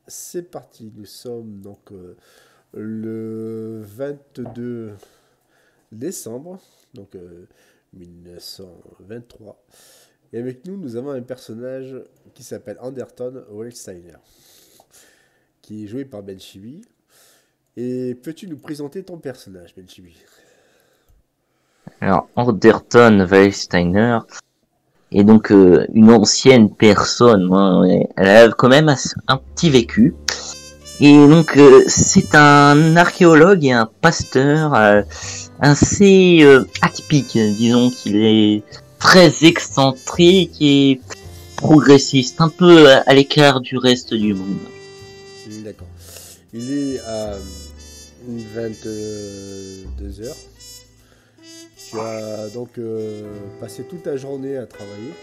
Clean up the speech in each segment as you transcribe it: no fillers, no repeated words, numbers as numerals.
c'est parti. Nous sommes donc le 22 décembre, donc 1923. Et avec nous, nous avons un personnage qui s'appelle Anderton Wellsteiner, qui est joué par Ben Chibi. Et peux-tu nous présenter ton personnage, Ben Chibi? Alors, Anderton Wellsteiner est donc une ancienne personne, hein, elle a quand même un petit vécu. Et donc, c'est un archéologue et un pasteur assez atypique. Disons qu'il est très excentrique et progressiste, un peu à l'écart du reste du monde. D'accord. Il est à 22 heures. Tu as donc passé toute ta journée à travailler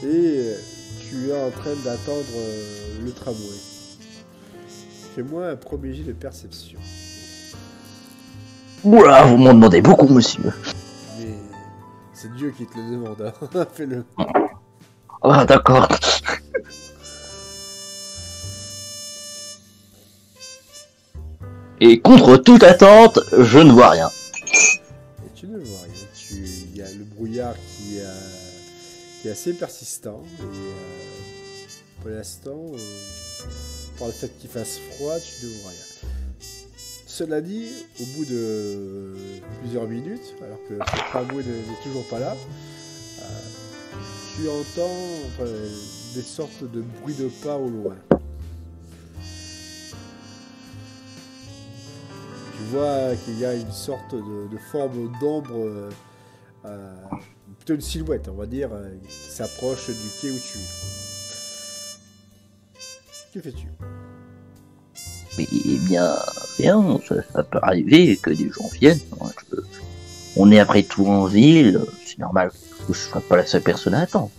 et tu es en train d'attendre le tramway. Fais-moi un premier jet de perception. Oula, vous m'en demandez beaucoup, monsieur. Mais c'est Dieu qui te le demande, hein. Fais-le. Ah, d'accord. Et contre toute attente, je ne vois rien. Et tu ne vois rien. Il y a le brouillard qui est assez persistant. Et pour l'instant, par le fait qu'il fasse froid, tu ne vois rien. Cela dit, au bout de plusieurs minutes, alors que le tramway n'est toujours pas là, tu entends des sortes de bruits de pas au loin. Tu vois qu'il y a une sorte de forme d'ombre, plutôt une silhouette, on va dire, qui s'approche du quai où tu es. Que fais-tu? Eh bien, rien, ça peut arriver que des gens viennent. On est après tout en ville, c'est normal que je ne sois pas la seule personne à attendre.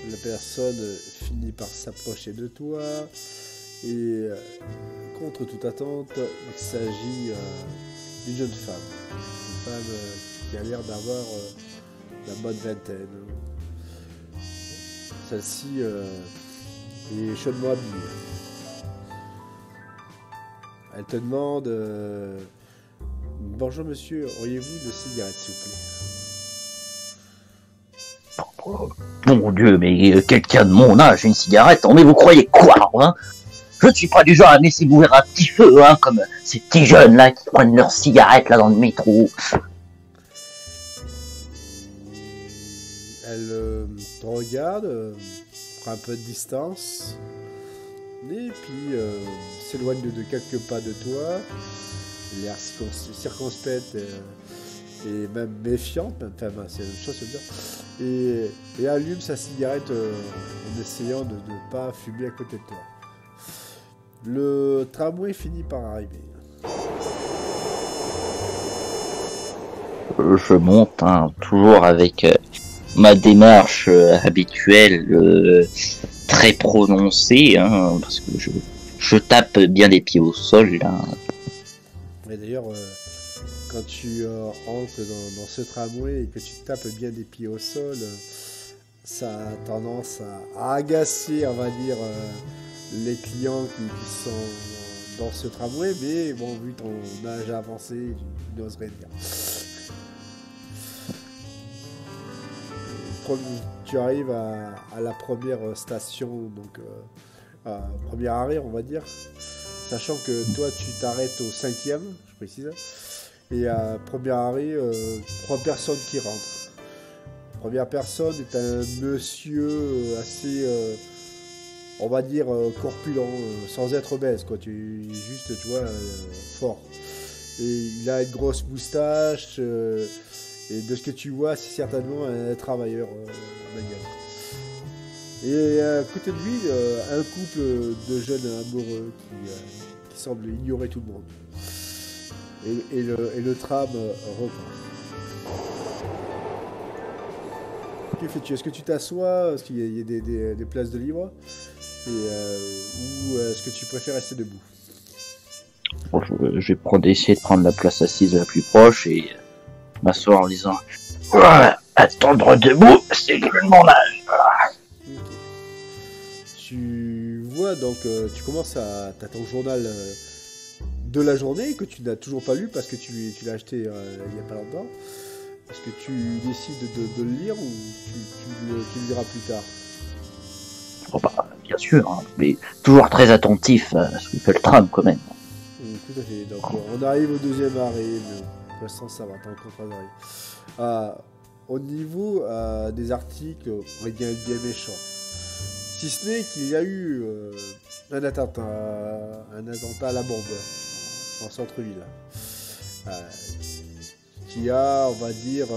La personne finit par s'approcher de toi et contre toute attente, il s'agit d'une jeune femme. Une femme qui a l'air d'avoir la bonne vingtaine. Celle-ci est chaudement habillée. Elle te demande bonjour monsieur, auriez-vous une cigarette s'il vous plaît? Mon Dieu, mais quelqu'un de mon âge, une cigarette, mais vous croyez quoi, hein? Je ne suis pas du genre à me laisser mourir un petit feu, hein, comme ces petits jeunes là qui prennent leur cigarette là dans le métro. Elle te regarde, prend un peu de distance, et puis s'éloigne de quelques pas de toi, l'air circonspecte et même méfiante, enfin c'est la même chose, je veux dire, et allume sa cigarette en essayant de ne pas fumer à côté de toi. Le tramway finit par arriver. Je monte, hein, toujours avec ma démarche habituelle, très prononcée, hein, parce que je tape bien des pieds au sol, là. Et d'ailleurs, quand tu entres dans ce tramway et que tu tapes bien des pieds au sol, ça a tendance à agacer, on va dire, les clients qui sont dans ce tramway, mais bon, vu ton âge avancé, tu n'oserais dire. Tu arrives à la première station, donc premier arrêt, on va dire, sachant que toi tu t'arrêtes au 5e, je précise, et à premier arrêt, 3 personnes qui rentrent. Première personne est un monsieur assez, on va dire, corpulent, sans être obèse, quoi, juste, tu vois, fort. Et il a une grosse moustache, et de ce que tu vois, c'est certainement un travailleur manuel. Et à côté de lui, un couple de jeunes amoureux qui semblent ignorer tout le monde. Et le tram reprend. Que fais-tu? Est-ce que tu t'assois? Est-ce qu'il y a des places de libre? Ou est-ce que tu préfères rester debout? Bon, je vais essayer de prendre la place assise la plus proche et m'asseoir en disant attendre debout, c'est que de mon âge. Okay. tu vois, donc tu commences à... T'as ton journal de la journée que tu n'as toujours pas lu parce que tu l'as acheté il n'y a pas longtemps. Est-ce que tu décides de le lire ou tu le liras plus tard? Oh bah, bien sûr, hein, mais toujours très attentif à ce que fait le tram quand même. Tout à fait. Donc on arrive au deuxième arrêt, mais pour l'instant ça va, t'as encore pas d'arrêt. Au niveau des articles, rien de bien méchant. Si ce n'est qu'il y a eu un attentat à la bombe en centre-ville. Qui a, on va dire,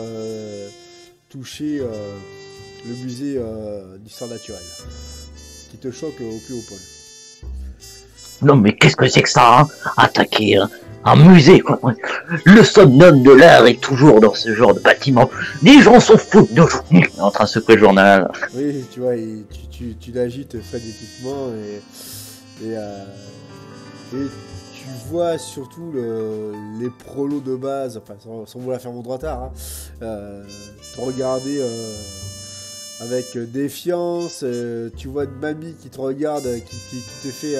touché le musée d'histoire naturelle. Ce qui te choque au plus haut point. Non mais qu'est-ce que c'est que ça, hein? Attaquer un musée, quoi. Le summum de l'art est toujours dans ce genre de bâtiment. Les gens s'en foutent de nous. En train de secouer le journal. Oui, tu vois, tu l'agites frénétiquement et tu vois surtout les prolos de base, enfin sans vouloir faire mon droit tard, hein, te regarder avec défiance. Tu vois une mamie qui te regarde, qui te fait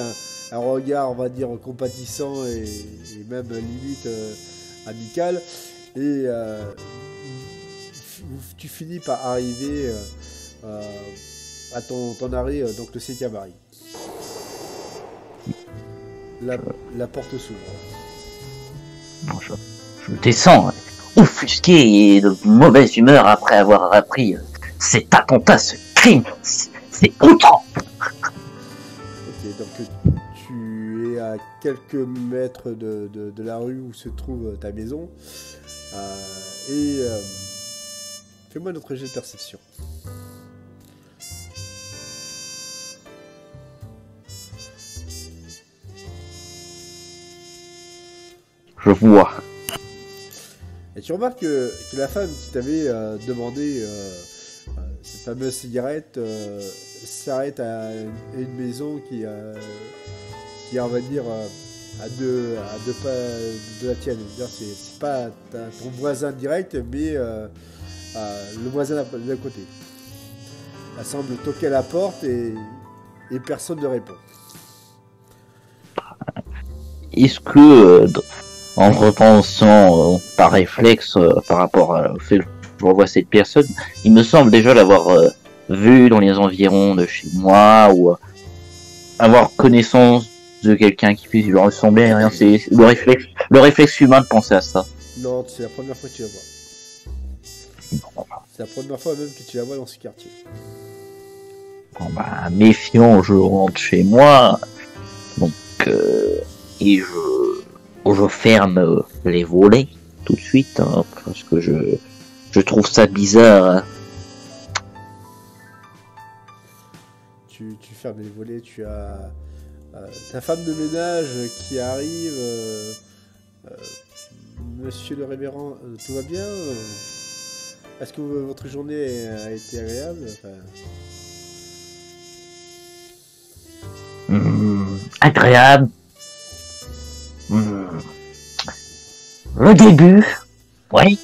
un regard, on va dire, compatissant et même limite amical. Et tu finis par arriver à ton arrêt, donc le 7e arrêt. La porte s'ouvre. Non, je descends, offusqué et de mauvaise humeur après avoir appris cet attentat, ce crime. C'est outrant. Ok, donc tu es à quelques mètres de la rue où se trouve ta maison. Fais-moi notre jet de perception. Je vois. Et tu remarques que la femme qui t'avait demandé cette fameuse cigarette s'arrête à une maison qui on va dire, à deux pas de la tienne. C'est pas ton voisin direct, mais le voisin d'à côté. Elle semble toquer à la porte et personne ne répond. Est-ce que, en repensant par réflexe par rapport au fait que je revois cette personne, il me semble déjà l'avoir vue dans les environs de chez moi ou avoir connaissance de quelqu'un qui puisse lui ressembler, rien, c'est le réflexe humain de penser à ça. Non, c'est la première fois que tu la vois. C'est la première fois même que tu la vois dans ce quartier. Bon bah, méfiant, je rentre chez moi, donc et je ferme les volets tout de suite, hein, parce que je trouve ça bizarre. Tu fermes les volets, tu as ta femme de ménage qui arrive. Monsieur le révérend, tout va bien? Est-ce que votre journée a été agréable? Agréable. Le début, oui.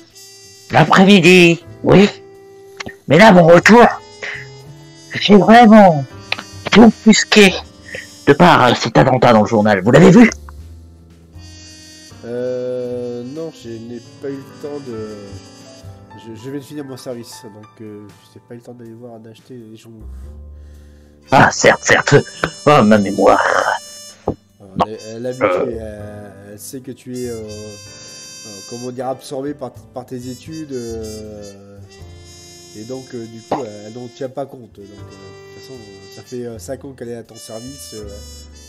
L'après-midi, oui. Mais là, mon retour, j'ai vraiment offusqué de par cet attentat dans le journal. Vous l'avez vu? Non, je n'ai pas eu le temps de... Je vais finir mon service, donc je n'ai pas eu le temps d'aller voir, d'acheter les journaux. Ah, certes. Oh, ma mémoire. Elle a habitué, elle sait que tu es, comment dire, absorbé par tes études, et donc du coup, elle n'en tient pas compte. Donc, de toute façon, ça fait 5 ans qu'elle est à ton service,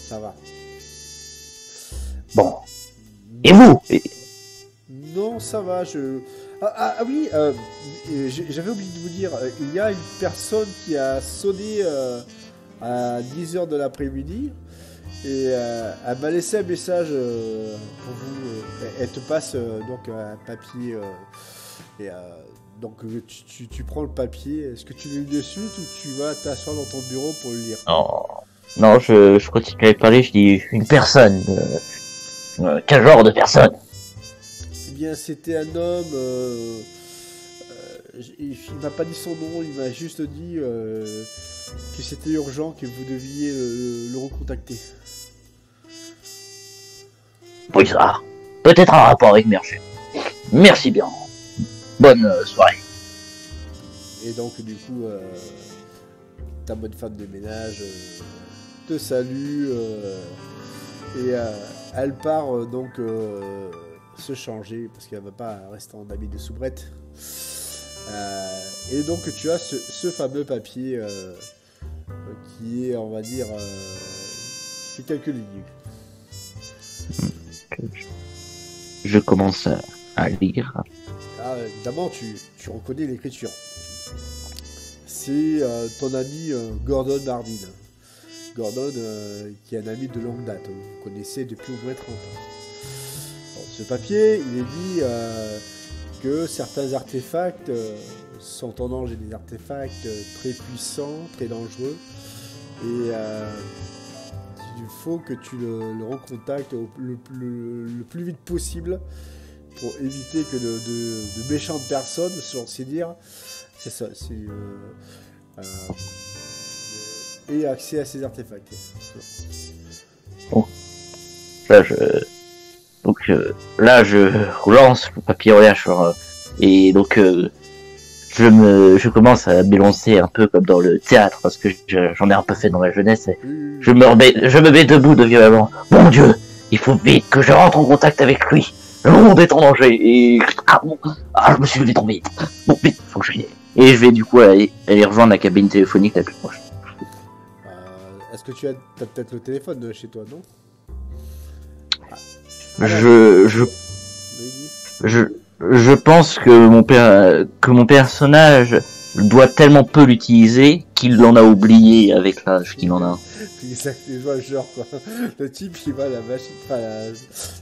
ça va. Bon. Et vous? Non, ça va, oui, j'avais oublié de vous dire, il y a une personne qui a sonné à 10h de l'après-midi et elle m'a laissé un message pour vous. Elle te passe donc un papier et donc tu prends le papier. Est-ce que tu le lis de suite ou tu vas t'asseoir dans ton bureau pour le lire? Non, je continue à parler, je dis une personne. Quel genre de personne? Eh bien, c'était un homme il m'a pas dit son nom, il m'a juste dit que c'était urgent, que vous deviez le recontacter. Oui, ça. Peut-être un rapport avec mes recherches. Merci bien. Bonne soirée. Et donc du coup, ta bonne femme de ménage te salue et elle part donc se changer parce qu'elle va pas rester en habit de soubrette. Et donc tu as ce fameux papier qui est, on va dire, c'est quelques lignes. Je commence à lire. D'abord, tu reconnais l'écriture. C'est ton ami Gordon Hardin. Gordon, qui est un ami de longue date. Vous connaissez depuis au moins 30 ans. Dans ce papier, il est dit que certains artefacts sont en danger, des artefacts très puissants, très dangereux. Et il faut que tu le recontactes le plus vite possible pour éviter que de méchantes personnes, si on sait dire, c'est ça, aient accès à ces artefacts. Bon. Là, je relance le papier en l'air et donc je commence à m'élancer un peu comme dans le théâtre parce que j'en ai un peu fait dans la jeunesse. Et je me mets debout de violemment. Mon Dieu, il faut vite que je rentre en contact avec lui. Le monde est en danger et je me suis levé trop vite. Bon, vite, faut que j'aille. Et je vais du coup aller rejoindre la cabine téléphonique la plus proche. Est-ce que tu as peut-être le téléphone chez toi, non? Je pense que mon personnage doit tellement peu l'utiliser qu'il en a oublié avec l'âge qu'il en a. Exactement, je vois le genre quoi. Le type il va à la machine, la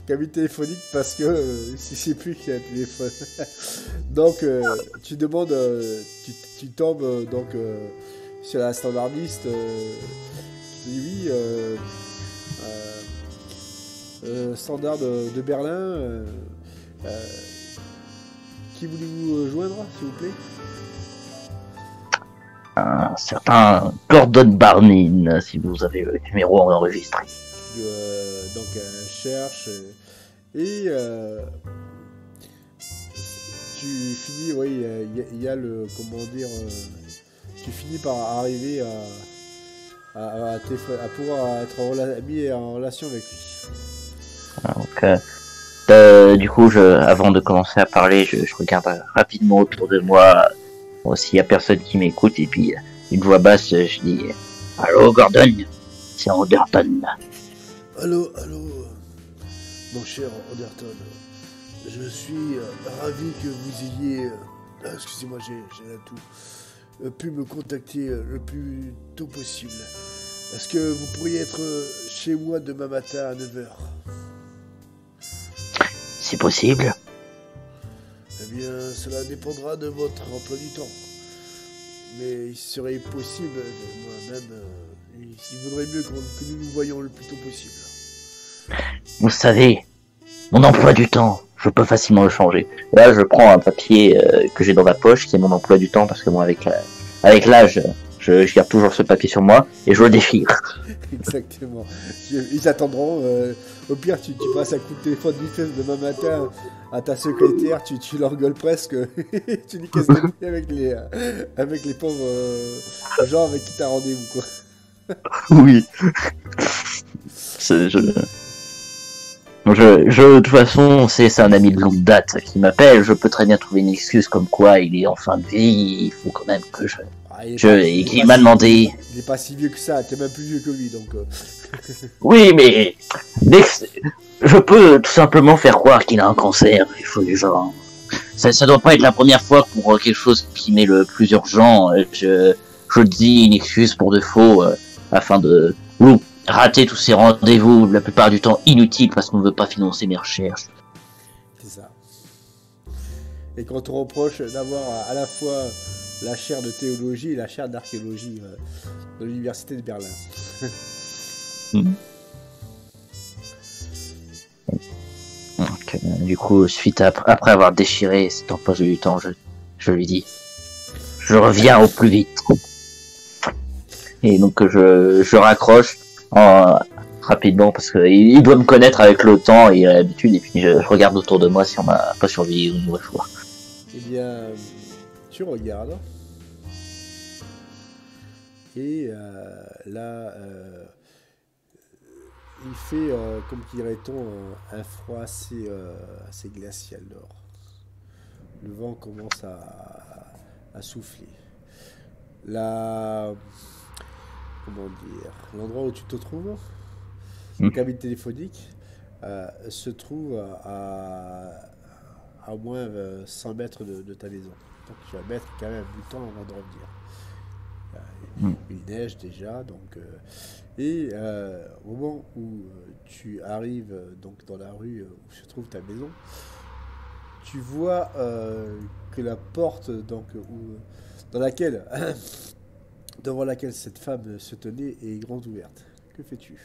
cabine téléphonique parce que il sait plus qu'il y a un téléphone. Donc tu demandes, tu tombes donc sur la standardiste qui te dit oui, standard de Berlin. Qui voulez-vous joindre, s'il vous plaît? Un certain Gordon Barnin, si vous avez le numéro enregistré. Donc elle cherche et tu finis, oui, il y a le, comment dire, tu finis par arriver à pouvoir être mis en relation avec lui. Donc, du coup, avant de commencer à parler, je regarde rapidement autour de moi s'il y a personne qui m'écoute, et puis une voix basse, je dis « Allô, Gordon, c'est Anderton. » Allô, mon cher Anderton. Je suis ravi que vous ayez, excusez-moi, j'ai un tout, pu me contacter le plus tôt possible. Est-ce que vous pourriez être chez moi demain matin à 9h? C'est possible. Eh bien, cela dépendra de votre emploi du temps. Mais il serait possible, moi-même, il vaudrait mieux que nous nous voyions le plus tôt possible. Vous savez, mon emploi du temps, je peux facilement le changer. Là, je prends un papier que j'ai dans ma poche, qui est mon emploi du temps, parce que moi, avec l'âge, je garde toujours ce papier sur moi, et je le déchire. Exactement. Ils attendront. Au pire, tu passes un coup de téléphone vite fait demain matin à ta secrétaire, tu l'engueules presque. Tu dis qu'est-ce que tu avec les pauvres gens avec qui t'as rendez-vous, quoi. Oui. De toute façon, c'est un ami de longue date qui m'appelle. Je peux très bien trouver une excuse comme quoi il est en fin de vie. Il faut quand même que il m'a demandé. Il est pas si vieux que ça. T'es même plus vieux que lui, donc. Oui, mais je peux tout simplement faire croire qu'il a un cancer. Il faut du genre. Ça doit pas être la première fois pour quelque chose qui m'est le plus urgent. Je dis une excuse pour de faux afin de rater tous ces rendez-vous, la plupart du temps inutiles parce qu'on ne veut pas financer mes recherches. C'est ça. Et quand on te reproche d'avoir à la fois la chaire de théologie et la chaire d'archéologie de l'université de Berlin. Donc, du coup, suite après avoir déchiré cet emploi du temps, je lui dis je reviens au plus vite. Et donc je raccroche rapidement parce que il doit me connaître avec le temps et l'habitude, et puis je regarde autour de moi si on m'a pas surveillé une nouvelle fois. Eh bien, tu regardes. Et là, il fait, comme dirait-on, un froid assez glacial dehors. Le vent commence à souffler. La, comment dire, l'endroit où tu te trouves, la cabine téléphonique, se trouve à au moins 100 mètres de ta maison. Donc tu vas mettre quand même du temps avant de revenir. Il neige déjà, donc au moment où tu arrives donc dans la rue où se trouve ta maison, tu vois que la porte dans laquelle devant laquelle cette femme se tenait est grande ouverte. Que fais-tu?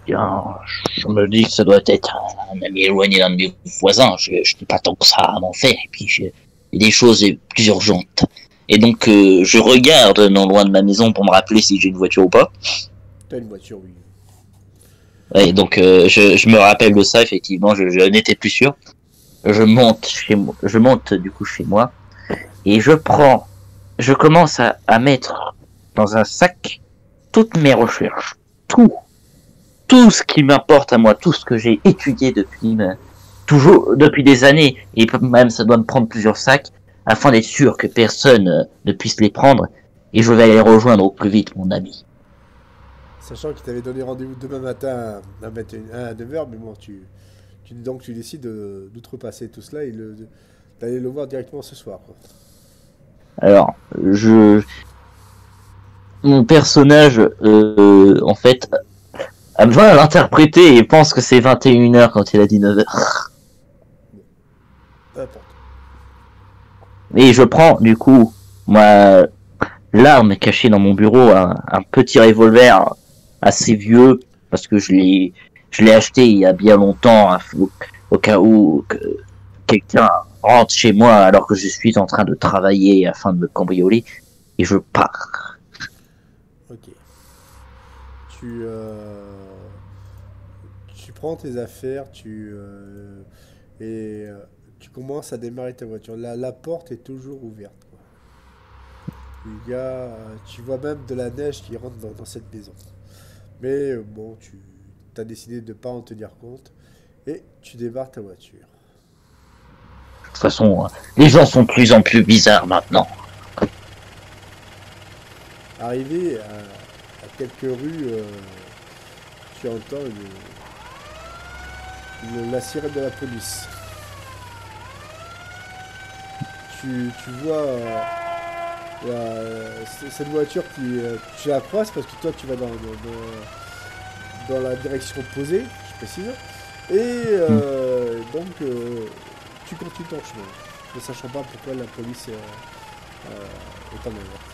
Bien, je me dis que ça doit être un ami éloigné d'un de mes voisins. Je n'ai pas tant que ça à m'en faire. Et puis, il y a des choses plus urgentes. Et donc, je regarde non loin de ma maison pour me rappeler si j'ai une voiture ou pas. T'as une voiture, oui. Et donc, je me rappelle de ça, effectivement. Je n'étais plus sûr. Je monte du coup chez moi. Et je commence à mettre dans un sac toutes mes recherches. Tout ce qui m'importe à moi, tout ce que j'ai étudié depuis des années, et même ça doit me prendre plusieurs sacs, afin d'être sûr que personne ne puisse les prendre, et je vais aller rejoindre au plus vite mon ami. Sachant qu'il t'avait donné rendez-vous demain matin à 9h, mais bon, donc tu décides d'outrepasser tout cela et d'aller le voir directement ce soir, quoi. Alors, mon personnage, en fait, va l'interpréter et pense que c'est 21h quand il a dit 9h. Peu importe. Et je prends, du coup, l'arme cachée dans mon bureau, un petit revolver assez vieux, parce que je l'ai acheté il y a bien longtemps, au cas où quelqu'un rentre chez moi alors que je suis en train de travailler afin de me cambrioler, et je pars. Ok. Tu, tu prends tes affaires, tu commences à démarrer ta voiture. La porte est toujours ouverte, quoi. Tu vois même de la neige qui rentre dans cette maison. Mais bon, tu as décidé de ne pas en tenir compte et tu démarres ta voiture. De toute façon, les gens sont de plus en plus bizarres maintenant. Arrivé à quelques rues, tu entends la sirène de la police. Tu vois cette voiture tu la croises parce que toi tu vas dans la direction opposée, je précise. Et donc tu continues ton chemin, ne sachant pas pourquoi la police est en alerte.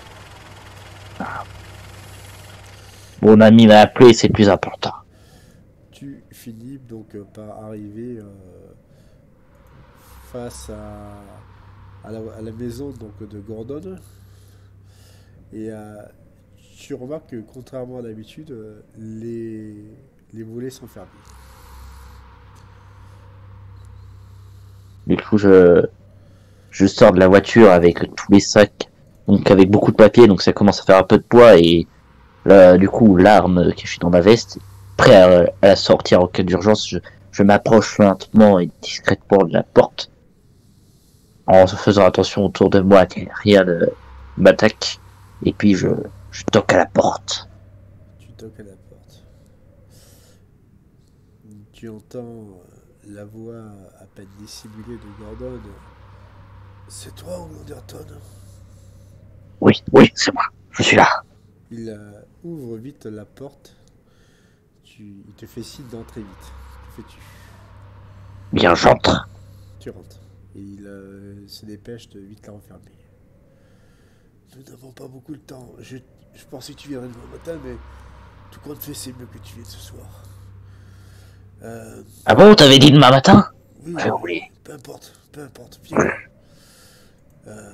Mon ami m'a appelé, c'est plus important. Tu finis donc par arriver face à la maison donc, de Gordon. Et tu remarques que contrairement à d'habitude, les volets sont fermés. Du coup, je sors de la voiture avec tous les sacs, donc avec beaucoup de papier, donc ça commence à faire un peu de poids, et là, du coup, l'arme cachée dans ma veste, prêt à la sortir en cas d'urgence, je m'approche lentement et discrètement de la porte, en faisant attention autour de moi que rien ne m'attaque, et puis je toque à la porte. Tu toques à la porte. Tu entends la voix à peine dissimulée de Gordon. C'est toi, Anderton? Oui, c'est moi, je suis là. Il ouvre vite la porte. Il te fait signe d'entrer vite. Que fais-tu? Bien, j'entre. Tu rentres. Et il se dépêche de vite la refermer. Nous n'avons pas beaucoup de temps. Je pensais que tu viendrais demain matin, mais tout compte fait, c'est mieux que tu viennes ce soir. Ah bon, t'avais dit demain matin? Oui, J'ai oublié. peu importe. Viens. Euh,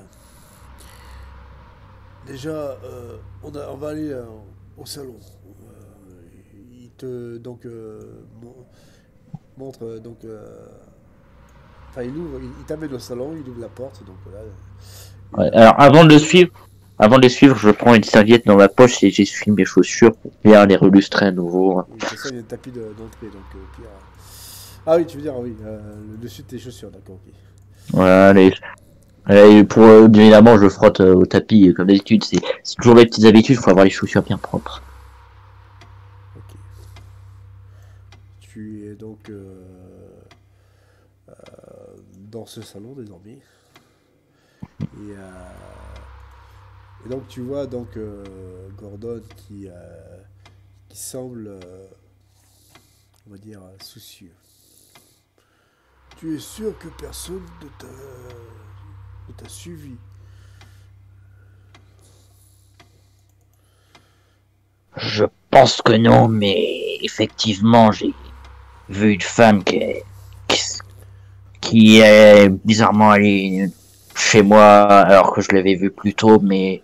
déjà, on va aller au salon. Il te donc montre enfin, il t'amène au salon, il ouvre la porte, donc là, Ouais, alors avant de les suivre, je prends une serviette dans ma poche et j'essuie mes chaussures pour bien les relustrer à nouveau. oui, de toute façon, il y a un tapis d'entrée, donc pire. Ah oui, tu veux dire, oui, le dessus de tes chaussures, d'accord, ok. Voilà, pour bien évidemment, je frotte au tapis comme d'habitude. C'est toujours les petites habitudes. Il faut avoir les chaussures bien propres. Ok. Tu es donc dans ce salon désormais. Et donc tu vois donc Gordon qui semble, on va dire, soucieux. Tu es sûr que personne ne t'a suivi? Je pense que non, mais effectivement, j'ai vu une femme qui, qui est bizarrement allée chez moi alors que je l'avais vue plus tôt, mais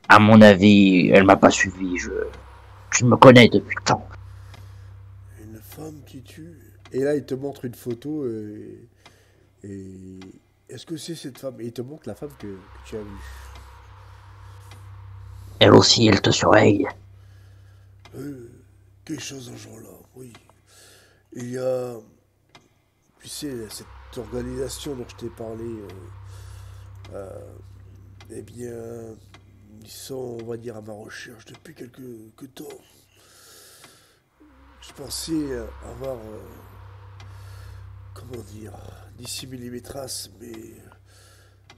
à mon avis, elle m'a pas suivi. Je me connais depuis le temps. Une femme qui tue. Et là, il te montre une photo et est-ce que c'est cette femme? Et il te montre la femme que tu as vue. Elle aussi, elle te surveille. Euh, Quelque chose en genre là, oui. Il y a, tu sais, cette organisation dont je t'ai parlé, eh bien, ils sont, on va dire, à ma recherche depuis quelques temps. Je pensais avoir, comment dire, dissimulé mes traces, mais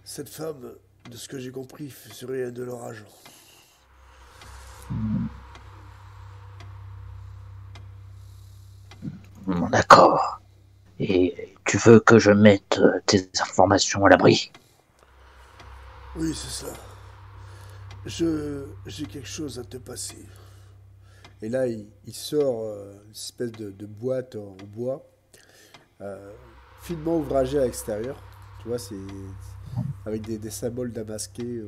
cette femme, de ce que j'ai compris, serait un de leurs agents. D'accord. Et tu veux que je mette tes informations à l'abri? Oui, c'est ça. J'ai quelque chose à te passer. Et là, il sort une espèce de boîte en bois, euh, finement ouvragée à l'extérieur. Tu vois, c'est avec des symboles damasqués.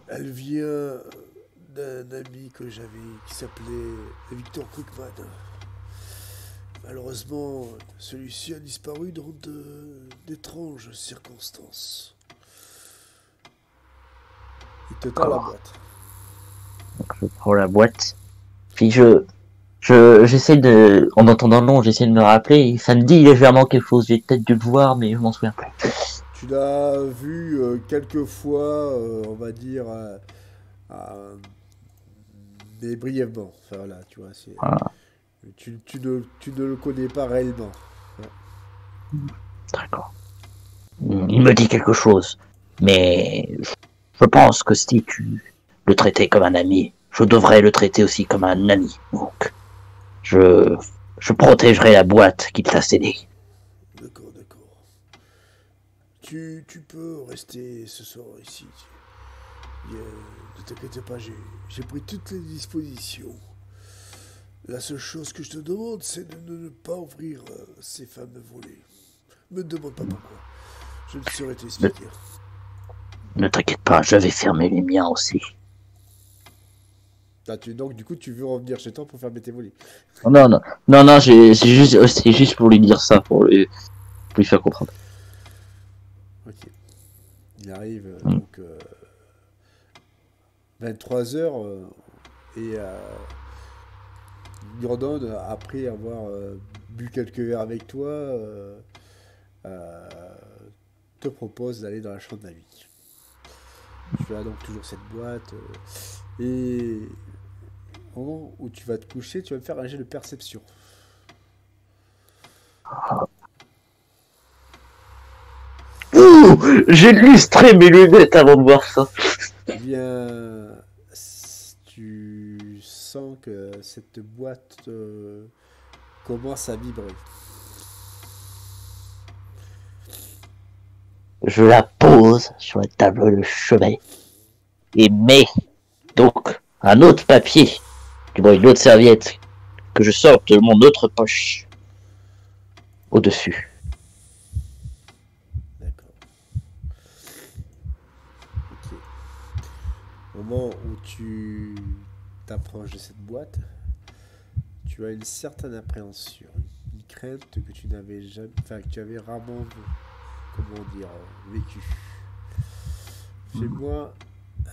Elle vient d'un ami que j'avais qui s'appelait Victor Krugman. Malheureusement, celui-ci a disparu dans d'étranges circonstances. Il te tend la D'accord. boîte. Donc je prends la boîte. Puis j'essaie en entendant le nom, j'essaie de me rappeler. Et ça me dit légèrement quelque chose. J'ai peut-être dû le voir, mais je m'en souviens plus. Tu l'as vu quelques fois, on va dire, euh, mais brièvement. Enfin voilà, tu vois, Voilà. tu ne le connais pas réellement. Ouais. D'accord. Il me dit quelque chose. Mais je pense que si tu le traitais comme un ami, je devrais le traiter aussi comme un ami. Donc, je, je protégerai la boîte qu'il t'a cédée. D'accord, d'accord. Tu peux rester ce soir ici. Ne t'inquiète pas, j'ai pris toutes les dispositions. La seule chose que je te demande, c'est de ne pas ouvrir ces fameux volets. Me demande pas pourquoi. Je ne saurais Ne, t'expliquer. ne t'inquiète pas, je vais fermer les miens aussi. Ah, donc, du coup, tu veux revenir chez toi pour fermer tes volets. Oh, non, non, non, non, c'est juste pour lui dire ça, pour lui faire comprendre. Ok. Il arrive Mm. donc 23h et Gordon, après avoir bu quelques verres avec toi, euh, te propose d'aller dans la chambre d'amis. Tu as donc toujours cette boîte et au moment où tu vas te coucher, tu vas me faire un jet de perception. Ouh, j'ai lustré mes lunettes avant de voir ça. Eh bien, tu sens que cette boîte commence à vibrer. Je la pose sur la table de chevet et mets donc un autre papier, du moins une autre serviette, que je sorte de mon autre poche au-dessus. Au moment où tu t'approches de cette boîte, tu as une certaine appréhension, une crainte que tu n'avais jamais, enfin que tu avais rarement, comment dire, vécu. Fais-moi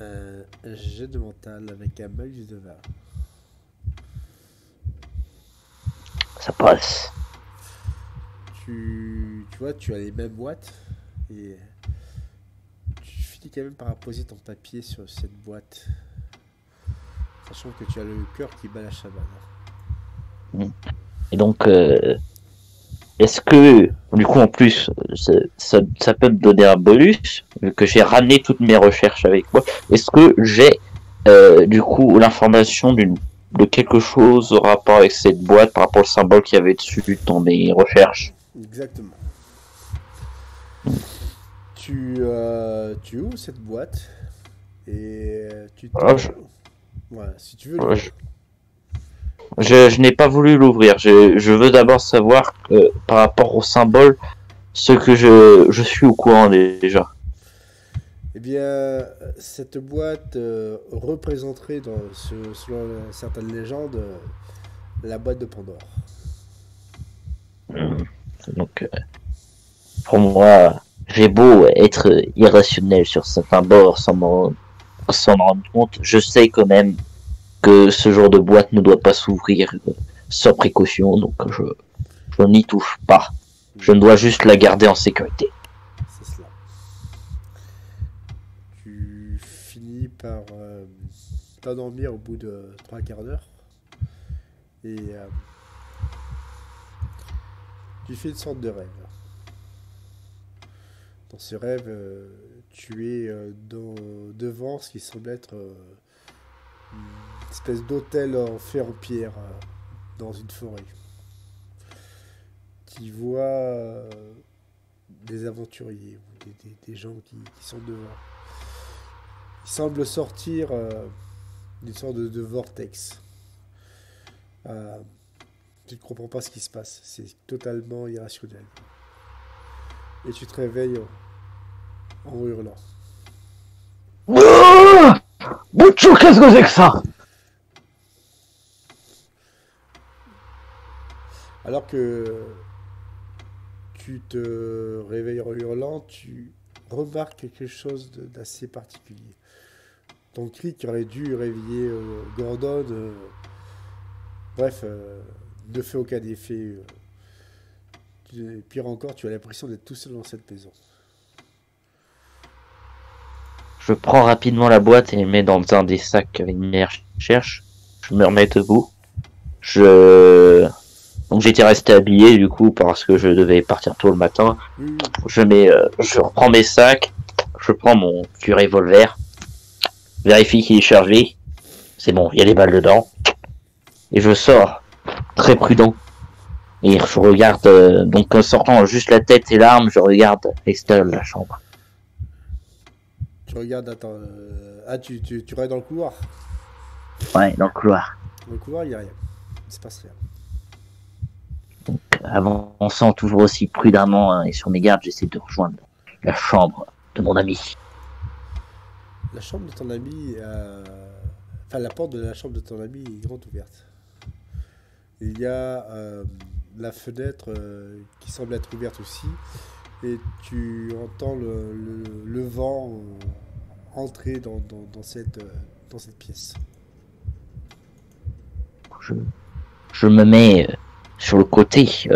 un jet de mental avec un max de 20. Ça passe. Tu vois, tu as les mêmes boîtes et tu finis quand même par poser ton papier sur cette boîte, sachant que tu as le cœur qui bat la chamade. Et donc, est-ce que, du coup, en plus, ça peut me donner un bonus, vu que j'ai ramené toutes mes recherches avec moi. Est-ce que j'ai, du coup, l'information de quelque chose au rapport avec cette boîte par rapport au symbole qu'il y avait dessus dans mes recherches? Exactement. Tu ouvres cette boîte et tu te... Ah, Voilà, si tu veux. je n'ai pas voulu l'ouvrir. Je veux d'abord savoir, par rapport au symbole, ce que je suis au courant déjà. Eh bien, cette boîte représenterait, selon certaines légendes, la boîte de Pandore. Donc, pour moi, j'ai beau être irrationnel sur certains bords sans m'en rendre compte, je sais quand même que ce genre de boîte ne doit pas s'ouvrir sans précaution, donc je n'y touche pas. Je ne dois juste la garder en sécurité. C'est cela. Tu finis par t'endormir au bout de 3 quarts d'heure et tu fais une sorte de rêve. Dans ce rêve, tu es devant ce qui semble être une espèce d'hôtel fait en pierre dans une forêt. Tu vois des aventuriers ou des gens qui sont devant. Ils semblent sortir d'une sorte de vortex. Tu ne comprends pas ce qui se passe. C'est totalement irrationnel. Et tu te réveilles en hurlant. Bouchou, qu'est-ce que c'est que ça? Alors que tu te réveilles en hurlant, tu remarques quelque chose d'assez particulier. Ton cri qui aurait dû réveiller Gordon, bref, ne fait aucun effet. Pire encore, tu as l'impression d'être tout seul dans cette maison. Je prends rapidement la boîte et la mets dans un des sacs avec mes recherches. Je me remets debout. Donc j'étais resté habillé du coup parce que je devais partir tôt le matin. Je reprends mes sacs, je prends mon petit revolver, vérifie qu'il est chargé. C'est bon, il y a des balles dedans. Et je sors, très prudent. Et je regarde, donc en sortant juste la tête et l'arme, je regarde l'extérieur de la chambre. Tu regardes, attends. Tu regardes dans le couloir. Ouais, dans le couloir. Dans le couloir, il n'y a rien. Il se passe rien. Donc, avançant toujours aussi prudemment et sur mes gardes, j'essaie de rejoindre la chambre de mon ami. La chambre de ton ami, enfin la porte de la chambre de ton ami est grande ouverte. Il y a la fenêtre qui semble être ouverte aussi, et tu entends le vent entrer dans cette pièce. Je me mets sur le côté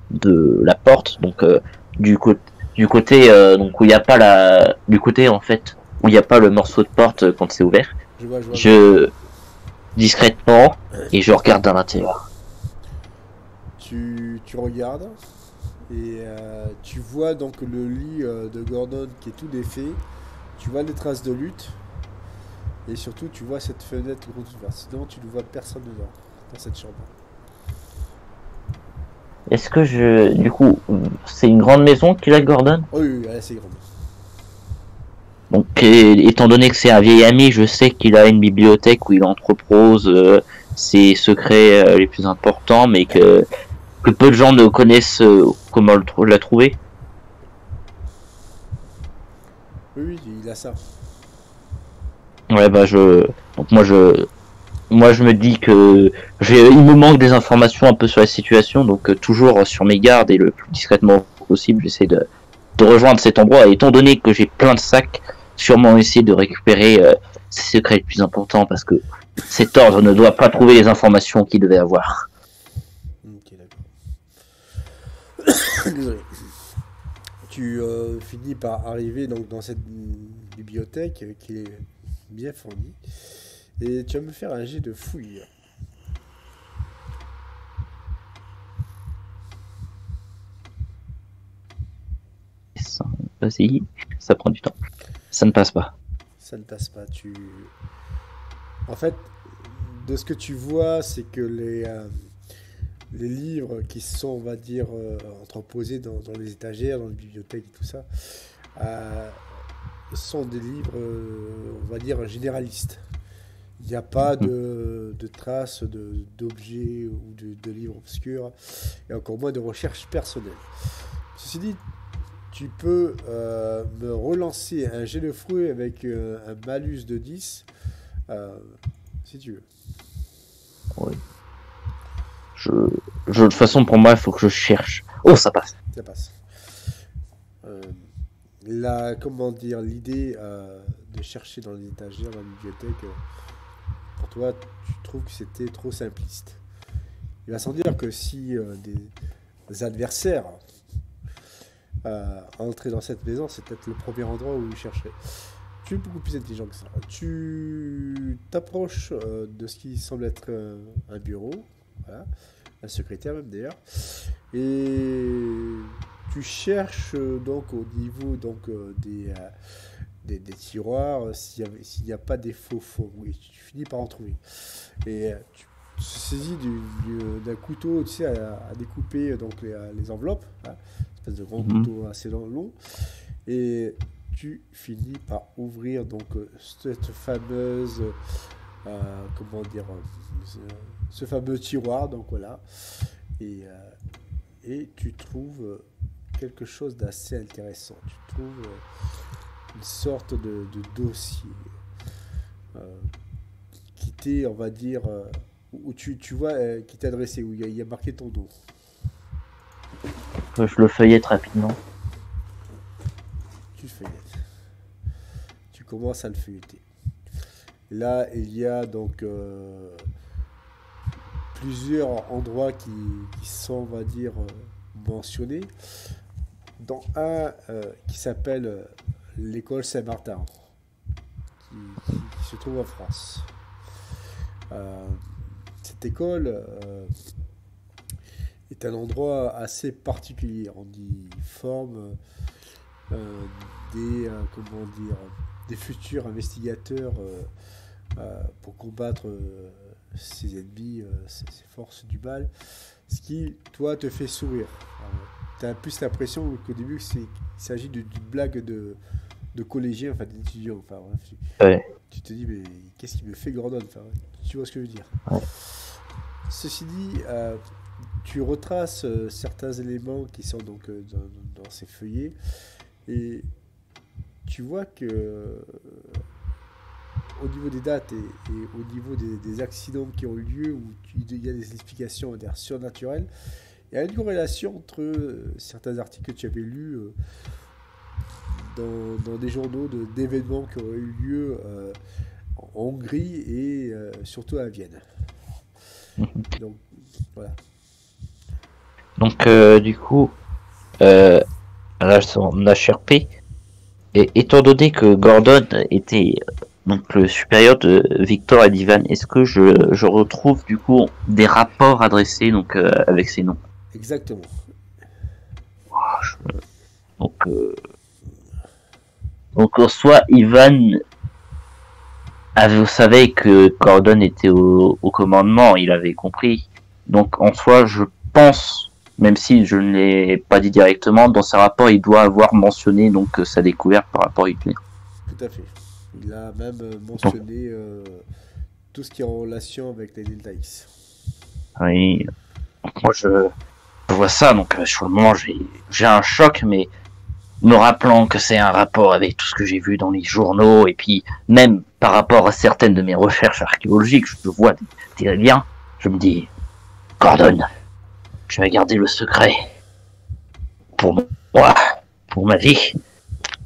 de la porte, donc du côté donc où il n'y a pas du côté en fait où il n'y a pas le morceau de porte quand c'est ouvert. Je discrètement et je regarde à l'intérieur. Tu regardes et tu vois donc le lit de Gordon qui est tout défait. Tu vois les traces de lutte et surtout tu vois cette fenêtre grande ouverte. Sinon tu ne vois personne dedans dans cette chambre. Est-ce que du coup, c'est une grande maison qu'il a, Gordon? Oui, elle est assez grande. Donc, étant donné que c'est un vieil ami, je sais qu'il a une bibliothèque où il entrepose ses secrets les plus importants, mais que peu de gens ne connaissent comment la trouver. Oui, il a ça. Ouais, bah donc moi je me dis que il me manque des informations un peu sur la situation, donc toujours sur mes gardes et le plus discrètement possible, j'essaie de rejoindre cet endroit. Et étant donné que j'ai plein de sacs, sûrement essayer de récupérer ces secrets les plus importants parce que cet ordre ne doit pas trouver les informations qu'il devait avoir. Ok, d'accord. Désolé. Tu finis par arriver donc dans cette bibliothèque qui est bien fournie. Et tu vas me faire un jet de fouille. Vas-y, ça prend du temps. Ça ne passe pas. Ça ne passe pas. En fait, de ce que tu vois, c'est que les livres qui sont, on va dire, entreposés dans les étagères, dans les bibliothèques et tout ça, euh, sont des livres, on va dire, généralistes. Il n'y a pas de traces d'objets ou de livres obscurs, et encore moins de recherches personnelles. Ceci dit, tu peux me relancer un jet de fouet avec un malus de 10, euh, si tu veux. Oui. Je, de toute façon, pour moi, il faut que je cherche. Oh, ça passe. Ça passe. Euh, comment dire, l'idée de chercher dans les étagères, dans la bibliothèque, pour toi, tu trouves que c'était trop simpliste. Il va sans dire que si des adversaires entraient dans cette maison, c'est peut-être le premier endroit où ils chercheraient. Tu es beaucoup plus intelligent que ça. Tu t'approches de ce qui semble être un bureau, voilà, un secrétaire même d'ailleurs, et tu cherches donc au niveau donc des tiroirs s'il n'y a pas des faux fonds. Oui, tu finis par en trouver. Et tu te saisis d'un couteau, tu sais, à découper donc les enveloppes, hein, une espèce de grand couteau assez long, et tu finis par ouvrir donc cette fameuse, comment dire, ce fameux tiroir, donc voilà, et, et tu trouves quelque chose d'assez intéressant. Tu trouves une sorte de dossier euh, qui t'est, on va dire, où tu vois, qui t'est adressé, où il y a marqué ton nom. Je le feuillette rapidement. Tu feuillettes. Tu commences à le feuilleter. Là, il y a donc plusieurs endroits qui sont, on va dire, mentionnés. Dans un qui s'appelle l'école Saint-Martin, qui se trouve en France. Euh, Cette école est un endroit assez particulier. On y forme comment dire, des futurs investigateurs pour combattre ses ennemis, ses forces du mal. Ce qui, toi, te fait sourire. Tu as plus l'impression qu'au début, il s'agit d'une blague de collégiens, enfin d'étudiants. Enfin, bref, Ouais. tu te dis, mais qu'est-ce qui me fait Gordon, enfin, tu vois ce que je veux dire. Ouais. Ceci dit, tu retraces certains éléments qui sont donc dans ces feuillets et tu vois que au niveau des dates et au niveau des accidents qui ont eu lieu où il y a des explications surnaturelles, il y a une corrélation entre certains articles que tu avais lus dans des journaux d'événements qui auraient eu lieu en Hongrie et surtout à Vienne. Donc, voilà. Donc, du coup, là, on a HRP. Et étant donné que Gordon était donc le supérieur de Victor et d'Ivan, est-ce que je retrouve du coup des rapports adressés donc avec ces noms? Exactement. Donc, donc en soi, Ivan savait que Gordon était au commandement, il avait compris. Donc en soi, je pense, même si je ne l'ai pas dit directement, dans ses rapports, il doit avoir mentionné donc sa découverte par rapport à Hitler. Tout à fait. Il a même mentionné tout ce qui est en relation avec les Delta X. Oui. Donc moi je vois ça, donc sur le moment j'ai un choc, mais me rappelant que c'est un rapport avec tout ce que j'ai vu dans les journaux, et puis même par rapport à certaines de mes recherches archéologiques, je vois des liens, je me dis, Gordon, je vais garder le secret pour moi, pour ma vie,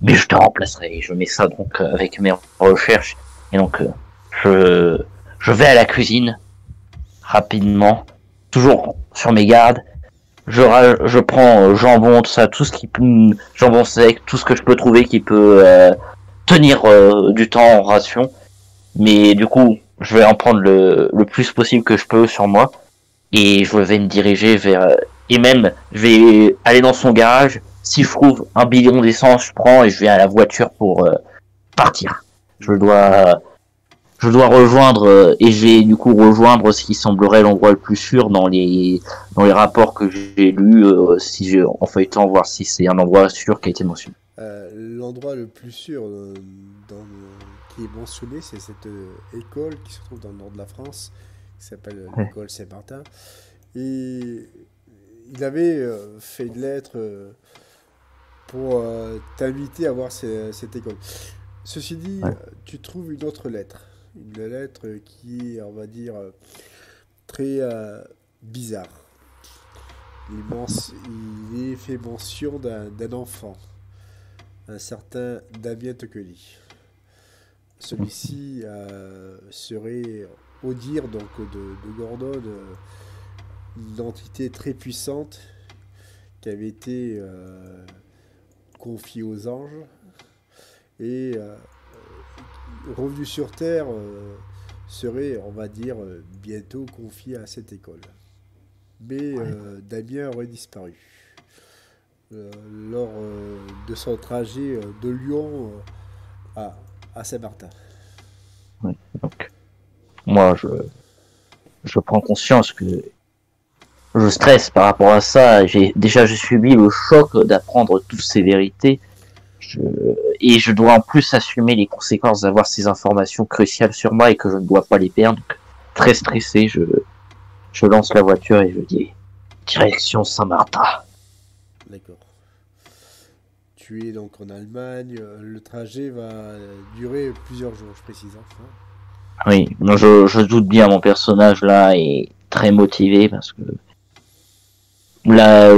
mais je te remplacerai. Je mets ça donc avec mes recherches, et donc je vais à la cuisine rapidement, toujours sur mes gardes. Je prends jambon, tout ça, tout ce qui peut, jambon sec, tout ce que je peux trouver qui peut tenir du temps en ration. Mais du coup, je vais en prendre le plus possible que je peux sur moi. Et je vais me diriger vers... et même, je vais aller dans son garage. Si je trouve un bidon d'essence, je prends et je vais à la voiture pour partir. Je dois rejoindre et je vais du coup rejoindre ce qui semblerait l'endroit le plus sûr dans les rapports que j'ai lus, si j'ai en feuilletant voir si c'est un endroit sûr qui a été mentionné. L'endroit le plus sûr qui est mentionné, c'est cette école qui se trouve dans le nord de la France, qui s'appelle l'école Saint-Martin. Et il avait fait une lettre pour t'inviter à voir cette école. Ceci dit, tu trouves une autre lettre. Une lettre qui est, on va dire, très bizarre. Il est fait mention d'un enfant, un certain Damien Tocquely. Celui-ci serait, au dire donc, de Gordon, une entité très puissante qui avait été confiée aux anges et revenu sur Terre serait, on va dire, bientôt confié à cette école. Mais Damien aurait disparu lors de son trajet de Lyon à Saint-Martin. Ouais, donc, moi, je prends conscience que je stresse par rapport à ça. J'ai subi le choc d'apprendre toutes ces vérités. Et je dois en plus assumer les conséquences d'avoir ces informations cruciales sur moi et que je ne dois pas les perdre. Donc, très stressé, je lance la voiture et je dis direction Saint-Martin. D'accord. Tu es donc en Allemagne. Le trajet va durer plusieurs jours, je précise. Hein. Oui, non, je doute bien, mon personnage là est très motivé parce que là,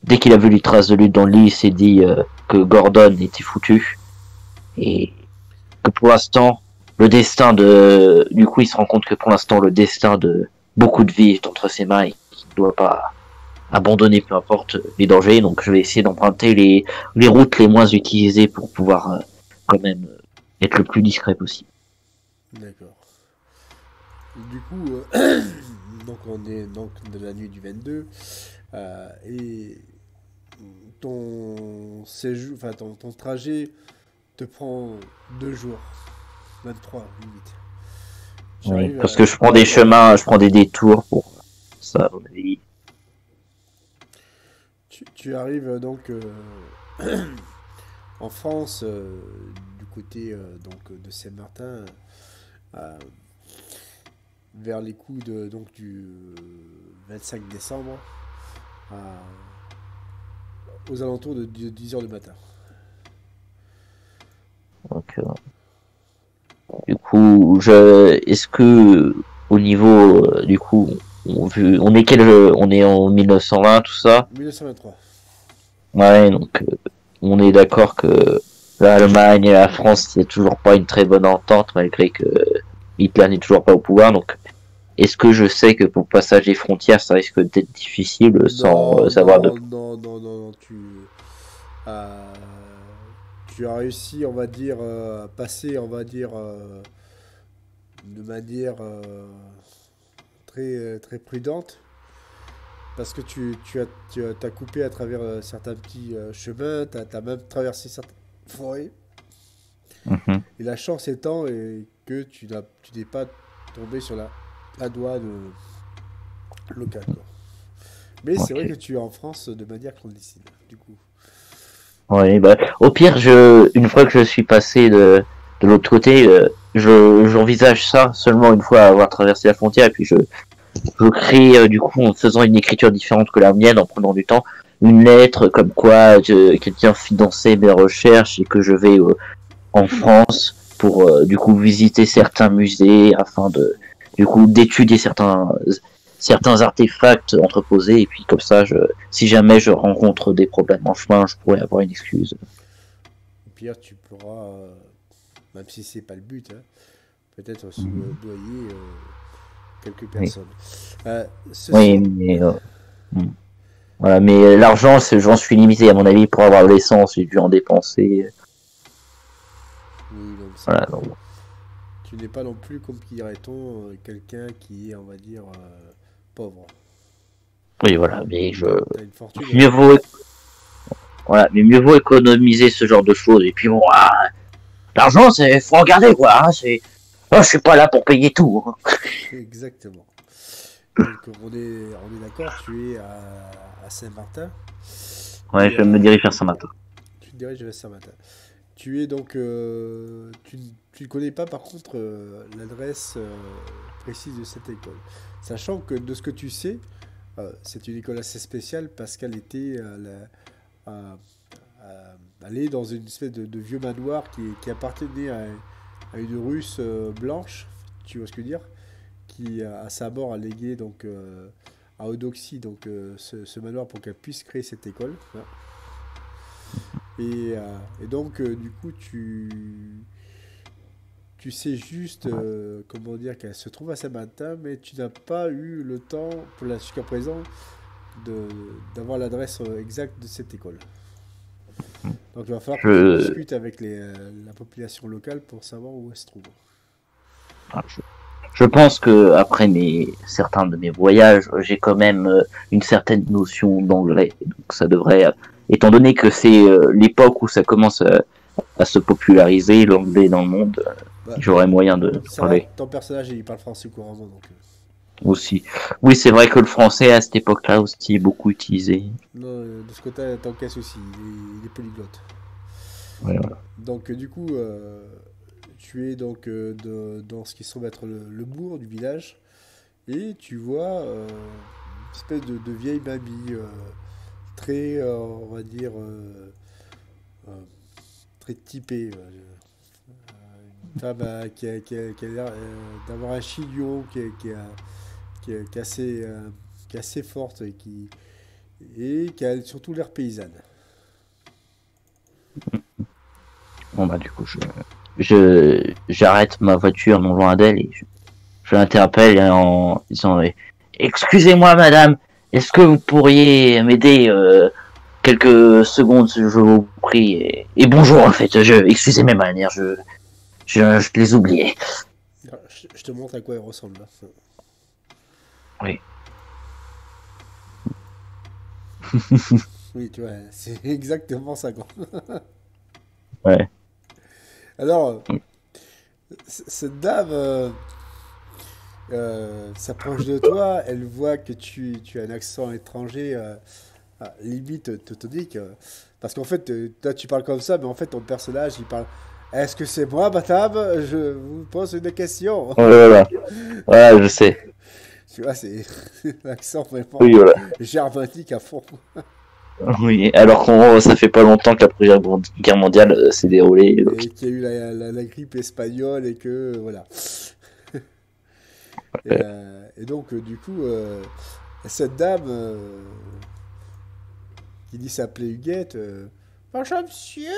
dès qu'il a vu les traces de lutte dans le lit, il s'est dit que Gordon était foutu et que pour l'instant, le destin du coup, il se rend compte que pour l'instant, le destin de beaucoup de vies est entre ses mains et qu'il ne doit pas abandonner peu importe les dangers. Donc, je vais essayer d'emprunter les routes les moins utilisées pour pouvoir quand même être le plus discret possible. D'accord. Du coup, donc on est donc de la nuit du 22 et ton séjour, enfin ton trajet te prend 2 jours, 23 limite. Oui, parce que je prends des chemins, je prends des détours pour ça. Tu arrives donc en France, du côté donc de Saint-Martin, vers les coups du 25 décembre, aux alentours de 10h du matin. Donc, du coup, est-ce que au niveau du coup, on est en 1920 tout ça? 1923. Ouais, donc on est d'accord que l'Allemagne et la France, il n'y a toujours pas une très bonne entente malgré que Hitler n'est toujours pas au pouvoir. Donc, est-ce que je sais que pour le passage des frontières, ça risque d'être difficile sans savoir de... Non, tu as réussi, on va dire, à passer, on va dire, de manière très, très prudente, parce que tu as coupé à travers certains petits chemins, tu as même traversé certaines forêts, et la chance étant que tu n'es pas tombé sur la douane locale, quoi. Mais c'est vrai que tu es en France de manière clandestine, du coup. Ouais, bah, au pire, une fois que je suis passé de l'autre côté, j'envisage ça seulement une fois avoir traversé la frontière, et puis je crée, du coup, en faisant une écriture différente que la mienne, en prenant du temps, une lettre comme quoi quelqu'un finançait mes recherches et que je vais en France pour du coup visiter certains musées afin de du coup d'étudier certains artefacts entreposés et puis comme ça si jamais je rencontre des problèmes en chemin je pourrais avoir une excuse. Au pire, tu pourras, même si c'est pas le but, hein, peut-être soudoyer quelques Oui, personnes. oui Ceci, mais hmm. Voilà, mais l'argent j'en suis limité à mon avis pour avoir de l'essence j'ai dû en dépenser oui, donc ça voilà va. donc, Tu n'es pas non plus, comme dirait-on, quelqu'un qui est, on va dire, pauvre. oui voilà mais je Tu as une fortune mieux aussi. vaut voilà mais mieux vaut économiser ce genre de choses et puis bon l'argent c'est faut regarder quoi hein, c'est oh, je suis pas là pour payer tout hein. Exactement. Donc on est d'accord, tu es à Saint-Martin Ouais et je me dirige vers Saint-Martin. tu te diriges vers Saint-Martin. Tu es donc, tu ne connais pas par contre l'adresse précise de cette école. Sachant que de ce que tu sais, c'est une école assez spéciale parce qu'elle était elle est dans une espèce de vieux manoir qui appartenait à une Russe blanche, tu vois ce que je veux dire, qui à sa mort a légué donc à Eudoxie donc ce manoir pour qu'elle puisse créer cette école. Hein. Et donc du coup tu sais juste comment dire qu'elle se trouve à Saint-Martin, mais tu n'as pas eu le temps pour jusqu'à présent de d'avoir l'adresse exacte de cette école. Donc il va falloir que tu Je, discutes avec la population locale pour savoir où elle se trouve. je, je pense que après certains de mes voyages, j'ai quand même une certaine notion d'anglais. Donc ça devrait, étant donné que c'est l'époque où ça commence à se populariser l'anglais dans le monde, Bah, j'aurais moyen de ça va, parler ton personnage il parle français couramment donc. aussi. Oui, c'est vrai que le français à cette époque-là aussi est beaucoup utilisé. Non, de ce côté t'encaisses aussi, il est polyglotte. Ouais, voilà. Donc du coup tu es donc dans ce qui semble être le bourg du village et tu vois une espèce de vieille mamie très, on va dire, euh, très typée. Une femme qui a l'air d'avoir un chignon qui est qui est assez forte et qui a surtout l'air paysanne. Bon bah du coup, j'arrête ma voiture non loin d'elle et je l'interpelle en disant excusez-moi madame, est-ce que vous pourriez m'aider quelques secondes, je vous prie. Et bonjour en fait, excusez mes manières, je les oubliais. Alors, je te montre à quoi elle ressemble là. Oui. Oui, tu vois, c'est exactement ça, quoi. Ouais. Alors, cette dame s'approche de toi, elle voit que tu as un accent étranger, limite teutonique. Parce qu'en fait, toi tu parles comme ça, mais en fait ton personnage il parle. Est-ce que c'est moi, madame? Je vous pose une question. Voilà. Voilà, je sais. Tu vois, c'est l'accent Oui, vraiment voilà. germanique à fond. Oui, alors qu'on ça fait pas longtemps que la Première Guerre mondiale s'est déroulée. Donc, Et qu'il y a eu la grippe espagnole et que voilà. Et donc, du coup, cette dame qui dit s'appeler Huguette, bonjour monsieur.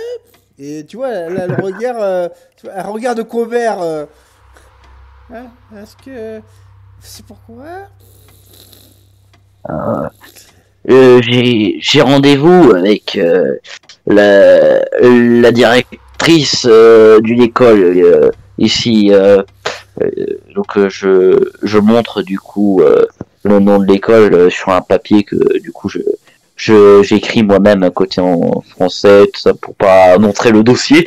Et tu vois, elle a le regard, tu vois, un regard de commère. Hein, est-ce que c'est pourquoi? j'ai rendez-vous avec la directrice d'une école ici. Donc je montre du coup le nom de l'école sur un papier que du coup j'écris moi-même à côté en français, tout ça pour pas montrer le dossier.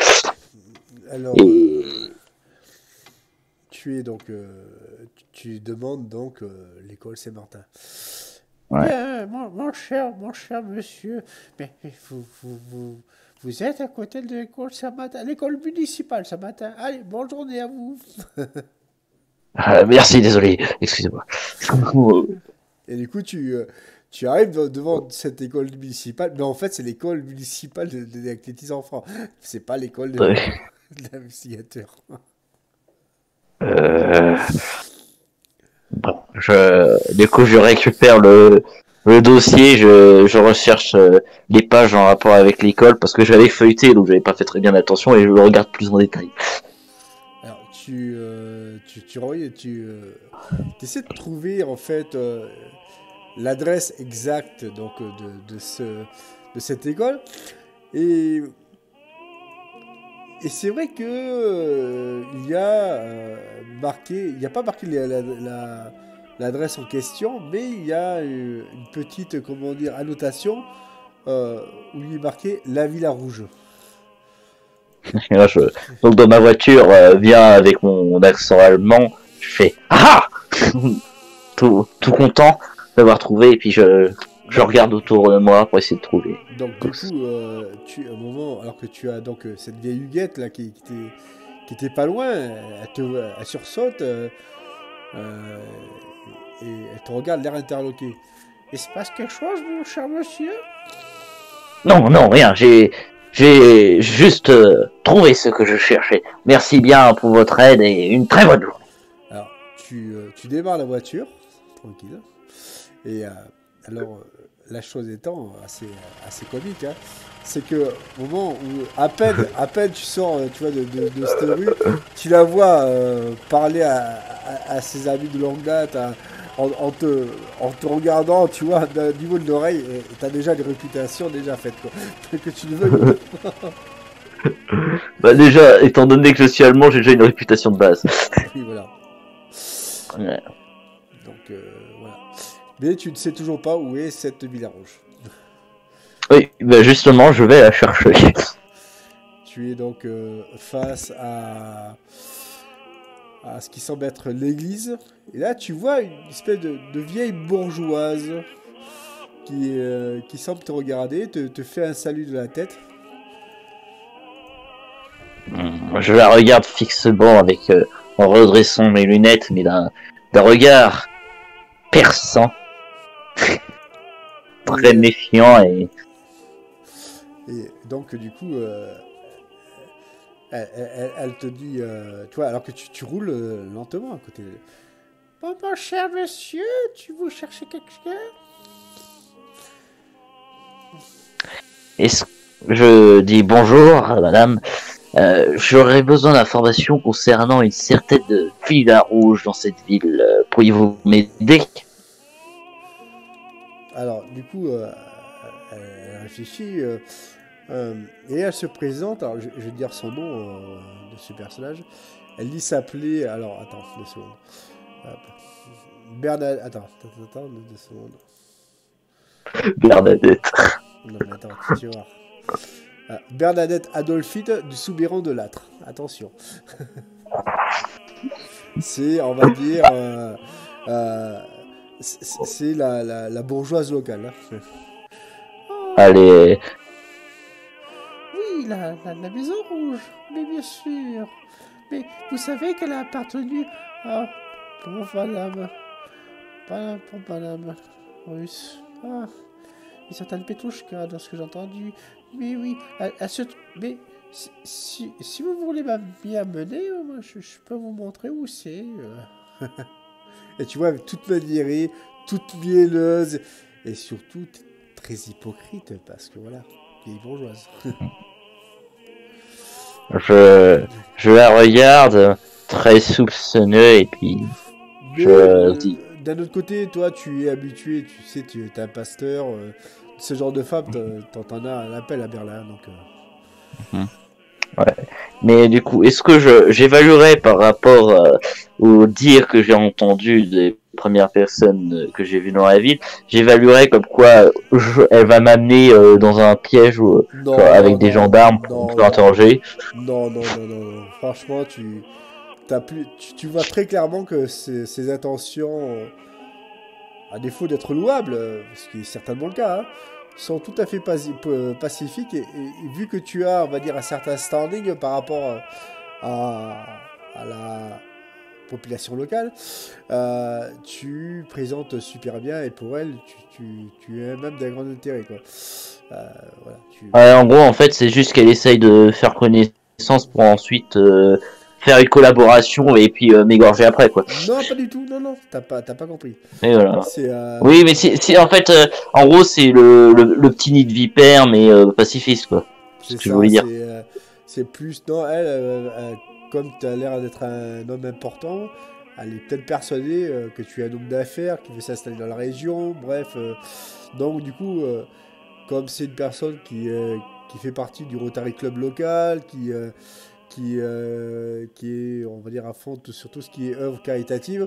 Alors, Et tu es donc, tu demandes donc l'école Saint-Martin. ouais. Bien, mon cher monsieur, mais vous êtes à côté de l'école Saint-Martin, l'école municipale Saint-Martin. Allez, bonne journée à vous. Merci, désolé, excusez-moi. Et du coup, Tu arrives devant cette école municipale, mais en fait, c'est l'école municipale avec les petits-enfants. C'est pas l'école de, Ouais. de l'investigateur. Euh, bon, du coup, je récupère le dossier, je recherche les pages en rapport avec l'école parce que j'avais feuilleté, donc j'avais pas fait très bien attention et je le regarde plus en détail. Alors, essaies de trouver, en fait, l'adresse exacte donc, de cette école. Et, et c'est vrai que il y a marqué, il n'y a pas marqué l'adresse en question, mais il y a une petite, comment dire, annotation où il est marqué La Villa Rouge. Et là, donc dans ma voiture, vient avec mon accent allemand, je fais ah tout content d'avoir trouvé et puis je Donc, regarde autour de moi pour essayer de trouver. donc du coup, à un moment, alors que tu as donc cette vieille Huguette là qui était pas loin, elle sursaute euh, et elle te regarde l'air interloqué. Il se passe quelque chose, mon cher monsieur? Non, non, rien. J'ai juste trouvé ce que je cherchais. Merci bien pour votre aide et une très bonne journée. Alors, tu démarres la voiture, tranquille, et alors, la chose étant assez comique, hein, c'est que au moment où à peine tu sors, tu vois, de cette rue, tu la vois parler à ses amis de longue date, en te regardant, tu vois, d'un niveau de l'oreille, et t'as déjà des réputations déjà faites, quoi. Que tu le veuilles ou non. Bah déjà, étant donné que je suis allemand, j'ai déjà une réputation de base. Oui, voilà. Ouais. Donc, voilà. Mais tu ne sais toujours pas où est cette Villa Rouge. Oui, bah justement, je vais la chercher. Tu es donc face à ce qui semble être l'église. Et là, tu vois une espèce de vieille bourgeoise qui semble te regarder, te fait un salut de la tête. Je la regarde fixement avec en redressant mes lunettes, mais d'un regard perçant, Et, très méfiant et et donc, du coup, elle te dit, tu vois, alors que tu roules lentement à côté. Bon, mon cher monsieur, tu veux chercher quelqu'un? est-ce je dis bonjour, madame. J'aurais besoin d'informations concernant une certaine villa rouge dans cette ville. Pourriez-vous m'aider? Alors, du coup, elle réfléchit et elle se présente. Alors, je vais te dire son nom de ce personnage. Elle dit s'appeler. Alors, attends, 2 secondes. Hop. Bernadette. Attends, 2 secondes. Bernadette. Non, mais attends, tu vas voir. Bernadette Adolphine du Soubéran de Lattre. Attention. C'est, on va dire, euh, c'est la bourgeoise locale, hein. Allez, Oui, la Maison Rouge, mais bien sûr. Mais vous savez qu'elle a appartenu à... Pour madame... Pour madame... Russe. Ah, une certaine Petrouchka, dans ce que j'ai entendu. Mais oui, elle se... Mais si vous voulez m'y amener, moi, je peux vous montrer où c'est. Et tu vois, toute maniérée, toute mielleuse, et surtout très hypocrite, parce que voilà, vieille bourgeoise. je, je la regarde très soupçonneux et puis Mais je dis d'un autre côté, toi, tu es habitué, tu sais, tu es un pasteur. Ce genre de femme, t'en as un appel à Berlin. Donc, ouais. Mais du coup, est-ce que j'évaluerais par rapport au dire que j'ai entendu des premières personnes que j'ai vues dans la ville, j'évaluerais comme quoi elle va m'amener dans un piège non, avec des non, gendarmes pour me non, faire interroger. non. Franchement, tu vois très clairement que ses intentions, à défaut d'être louables, ce qui est certainement le cas, hein, sont tout à fait pacifiques. Et vu que tu as, on va dire, un certain standing par rapport à, à la, population locale, tu présentes super bien et pour elle, tu es même d'un grand intérêt, quoi. Voilà, En gros, en fait, c'est juste qu'elle essaye de faire connaissance pour ensuite faire une collaboration et puis m'égorger après, quoi. Non, pas du tout, non, non, t'as pas compris. Et voilà. C'est, Oui, mais si en fait, en gros, c'est le petit nid de vipère, mais pacifiste, quoi. C'est ce que je voulais dire. c'est plus, non, comme tu as l'air d'être un homme important, elle est peut-être persuadée que tu es un homme d'affaires qui veut s'installer dans la région, bref. Donc, du coup, comme c'est une personne qui fait partie du Rotary Club local, qui est, on va dire, à fond sur tout ce qui est œuvre caritative,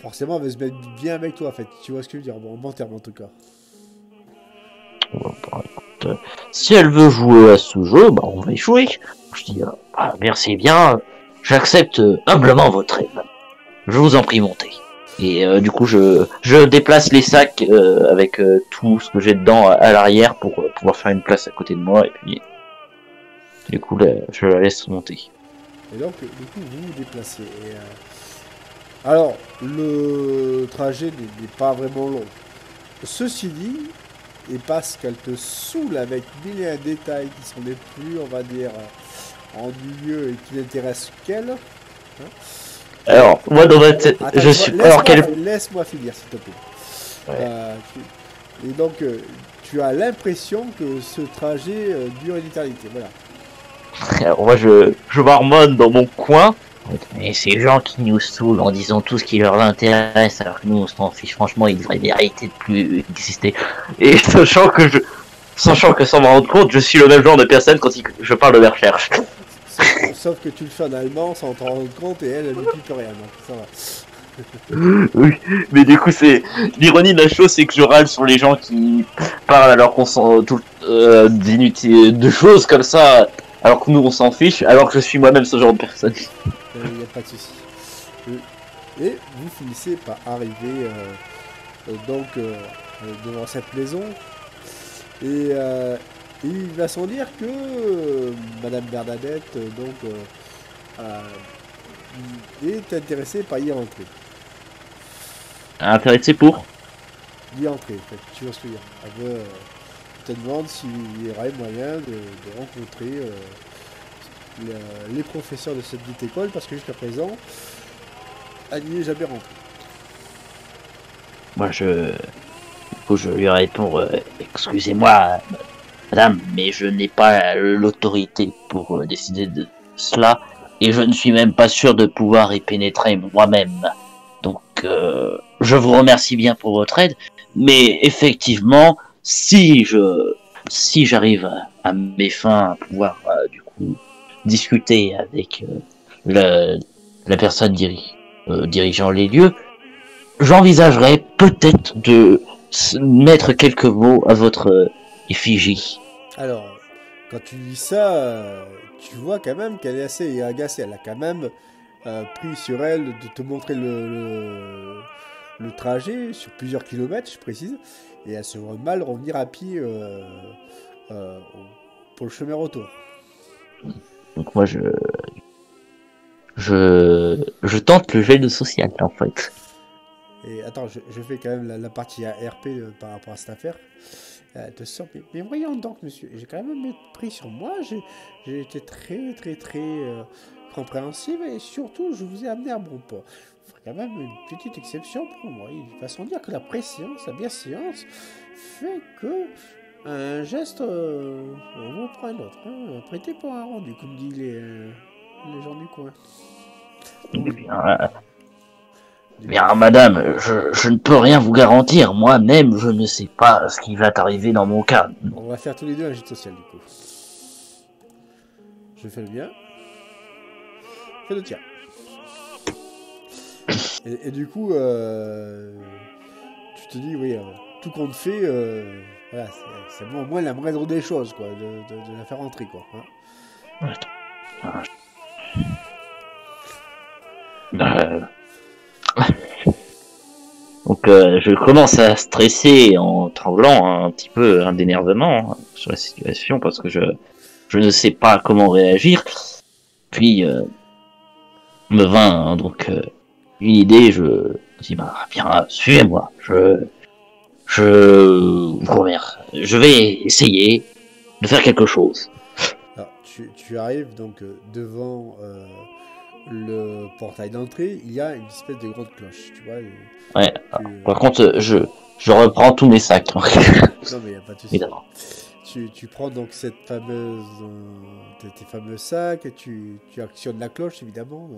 forcément, elle veut se mettre bien avec toi, en fait. Tu vois ce que je veux dire? Bon, en bon terme, en tout cas. Si elle veut jouer à ce jeu, bah on va y jouer. Je dis, merci bien, j'accepte humblement votre aide. Je vous en prie, montez. Et du coup, je déplace les sacs avec tout ce que j'ai dedans à l'arrière pour pouvoir faire une place à côté de moi. Et puis, du coup, là, je la laisse monter. Et donc, du coup, vous vous déplacez. Alors, le trajet n'est pas vraiment long. Ceci dit, et parce qu'elle te saoule avec mille et un détails qui sont les plus, on va dire, ennuyeux et qui n'intéressent qu'elle. Hein. Alors, moi, dans ma tête, je suis. Laisse-moi finir, s'il te plaît. Ouais. Et donc, tu as l'impression que ce trajet dure une éternité. Voilà. Alors, moi, je marmonne dans mon coin. Et ces gens qui nous saoulent en disant tout ce qui leur intéresse, alors que nous, on s'en fiche, franchement, ils devraient mériter de plus exister. Et sachant que sans m'en rendre compte, je suis le même genre de personne quand je parle de mes recherches. Sauf que tu le fais en allemand sans t'en rendre compte et elle ne pique rien, donc ça va. Oui, mais du coup, c'est l'ironie de la chose, c'est que je râle sur les gens qui parlent alors qu'on s'en d'inutiles de choses comme ça, alors que nous on s'en fiche, alors que je suis moi-même ce genre de personne. Il n'y a pas de souci. Et vous finissez par arriver donc devant cette maison et il va sans dire que Madame Bernadette est intéressée par y rentrer. Intéressée pour y entrer, en fait. Tu vois ce que je veux dire. Elle te demande s'il y aurait moyen de rencontrer les professeurs de cette dite école, parce que jusqu'à présent, elle n'y est jamais rentrée. Moi, je lui réponds, excusez-moi, madame, mais je n'ai pas l'autorité pour décider de cela, et je ne suis même pas sûr de pouvoir y pénétrer moi-même. Donc, je vous remercie bien pour votre aide, mais effectivement, si j'arrive à mes fins, à pouvoir, du coup, discuter avec la personne dirigeant les lieux, j'envisagerais peut-être de mettre quelques mots à votre effigie. Alors, quand tu dis ça, tu vois quand même qu'elle est assez agacée. Elle a quand même pris sur elle de te montrer le trajet sur plusieurs kilomètres, je précise, et elle se voit mal revenir à pied pour le chemin retour. Donc moi, je tente le jet de social, en fait. Et attends, je fais quand même la partie ARP par rapport à cette affaire. Elle te sort, mais voyons donc, monsieur, j'ai quand même pris sur moi, j'ai été très compréhensive et surtout, je vous ai amené à bon port. Il faut quand même une petite exception pour moi. Il va sans dire que la préscience, la bienséance, fait que un geste, on vous prend un autre. Hein, prêtez pour un rendu, comme disent les gens du coin. Bien, madame, je ne peux rien vous garantir. Moi-même, je ne sais pas ce qui va t'arriver dans mon cas. On va faire tous les deux un jet social, du coup. Je fais le bien. Fais le tien. Et du coup, tu te dis, oui, tout compte fait, voilà, c'est bon, au moins la moindre des choses, quoi, de la faire rentrer, quoi. Hein. Donc je commence à stresser en tremblant un petit peu d'énervement sur la situation parce que je ne sais pas comment réagir. Puis me vint une idée. Je dis bah bien, suivez-moi. Je vous remercie. Je vais essayer de faire quelque chose. Alors, tu arrives donc devant le portail d'entrée, il y a une espèce de grande cloche, tu vois. Ouais. Tu, Par contre, je reprends tous mes sacs. Non, mais il n'y a pas de souci. Évidemment. Tu prends donc cette fameuse, tes fameux sacs, et tu actionnes la cloche, évidemment.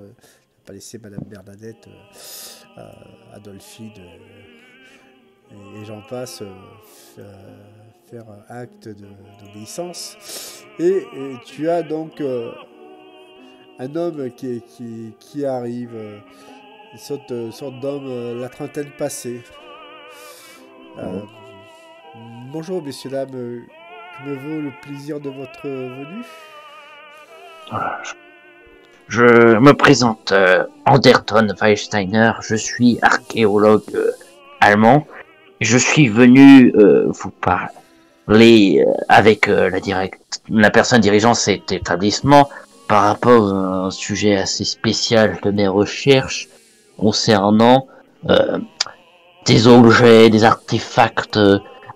Pas laisser Madame Bernadette, Adolphine et j'en passe faire un acte d'obéissance. Et tu as donc un homme qui arrive, une sorte d'homme, la trentaine passée. Euh, Bonjour, messieurs, dames, que me vaut le plaisir de votre venue? Je me présente Anderton Weissteiner, je suis archéologue allemand. Je suis venu vous parler avec la personne dirigeant cet établissement par rapport à un sujet assez spécial de mes recherches concernant des objets, des artefacts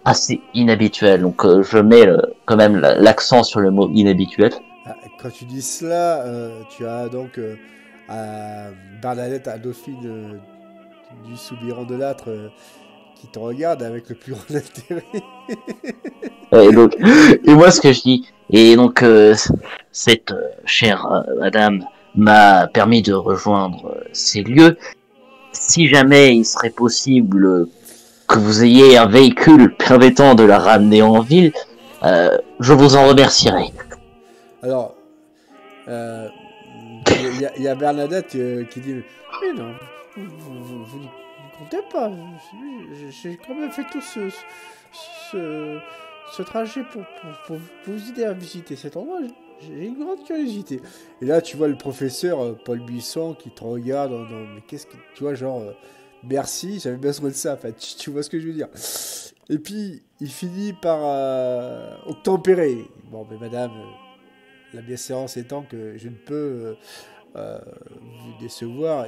assez inhabituels. Donc je mets quand même l'accent sur le mot inhabituel. Ah, quand tu dis cela, tu as donc Bernadette Adolphine du Soubirant de Lattre qui te regarde avec le plus grand intérêt. Et moi ce que je dis, et donc cette chère madame m'a permis de rejoindre ces lieux. Si jamais il serait possible que vous ayez un véhicule permettant de la ramener en ville, je vous en remercierai. Alors, il y a Bernadette qui dit mais non, vous n'y comptez pas. J'ai quand même fait tout ce, ce trajet pour vous aider à visiter cet endroit. J'ai une grande curiosité. Et là, tu vois le professeur Paul Buisson qui te regarde. Non, mais qu'est-ce que. Tu vois, genre, merci, j'avais besoin de ça. Enfin, tu vois ce que je veux dire. Et puis, il finit par obtempérer. Bon, mais madame, la bienséance étant que je ne peux vous décevoir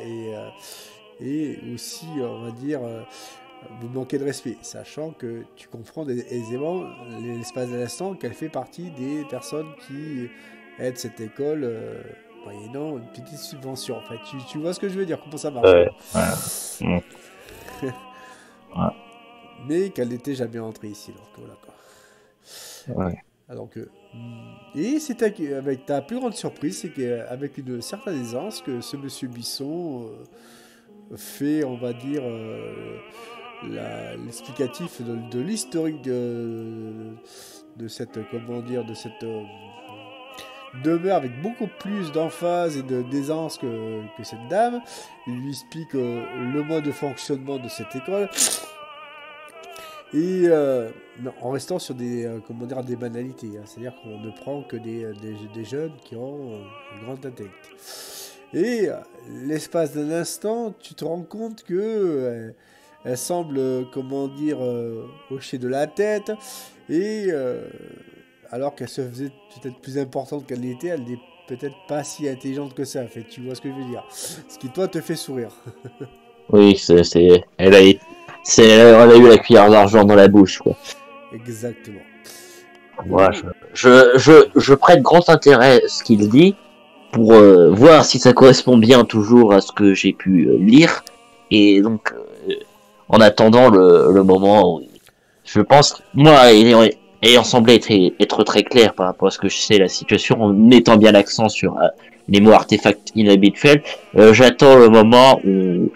et aussi, on va dire, vous manquer de respect, sachant que tu comprends aisément l'espace d'un instant qu'elle fait partie des personnes qui aident cette école moyennant une petite subvention. En fait, tu vois ce que je veux dire, comment ça marche, Ouais, quoi. ouais, ouais, Mais qu'elle n'était jamais entrée ici, donc voilà, quoi. ouais. Alors que, et c'est avec ta plus grande surprise, c'est qu'avec une certaine aisance que ce monsieur Bisson fait, on va dire, l'explicatif de l'historique de cette, comment dire, de cette demeure avec beaucoup plus d'emphase et d'aisance que cette dame. Il lui explique le mode de fonctionnement de cette école. Et en restant sur des, comment dire, des banalités, hein. C'est-à-dire qu'on ne prend que des jeunes qui ont une grande intellect. Et l'espace d'un instant, tu te rends compte que elle semble, comment dire, hocher de la tête. Et alors qu'elle se faisait peut-être plus importante qu'elle l'était, elle n'est peut-être pas si intelligente que ça. En fait, tu vois ce que je veux dire. Ce qui, toi, te fait sourire. Oui, elle a eu la cuillère d'argent dans la bouche, quoi. Exactement. Moi, Et je prête grand intérêt à ce qu'il dit pour voir si ça correspond bien toujours à ce que j'ai pu lire. Et donc, en attendant le moment où je pense, moi, ayant semblé être très clair par rapport à ce que je sais la situation, en mettant bien l'accent sur les mots artefacts inhabituels, j'attends le moment où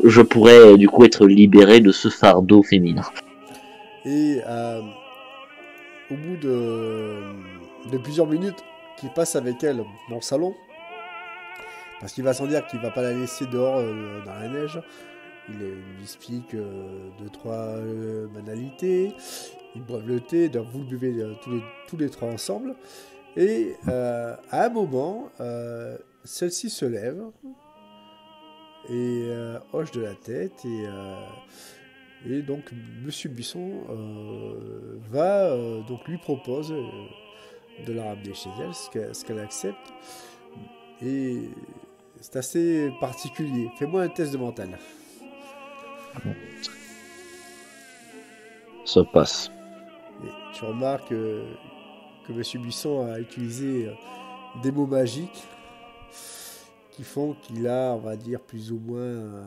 je pourrais du coup être libéré de ce fardeau féminin. Et au bout de plusieurs minutes qu'il passe avec elle dans le salon, parce qu'il va sans dire qu'il va pas la laisser dehors dans la neige, il lui explique deux, trois banalités, ils boivent le thé, donc vous le buvez tous les trois ensemble, et à un moment, celle-ci se lève et hoche de la tête et donc Monsieur Buisson va donc lui propose de la ramener chez elle, ce qu'elle accepte. Et c'est assez particulier. Fais-moi un test de mental. Ça passe. Et tu remarques que Monsieur Buisson a utilisé des mots magiques qui font qu'il a, on va dire, plus ou moins,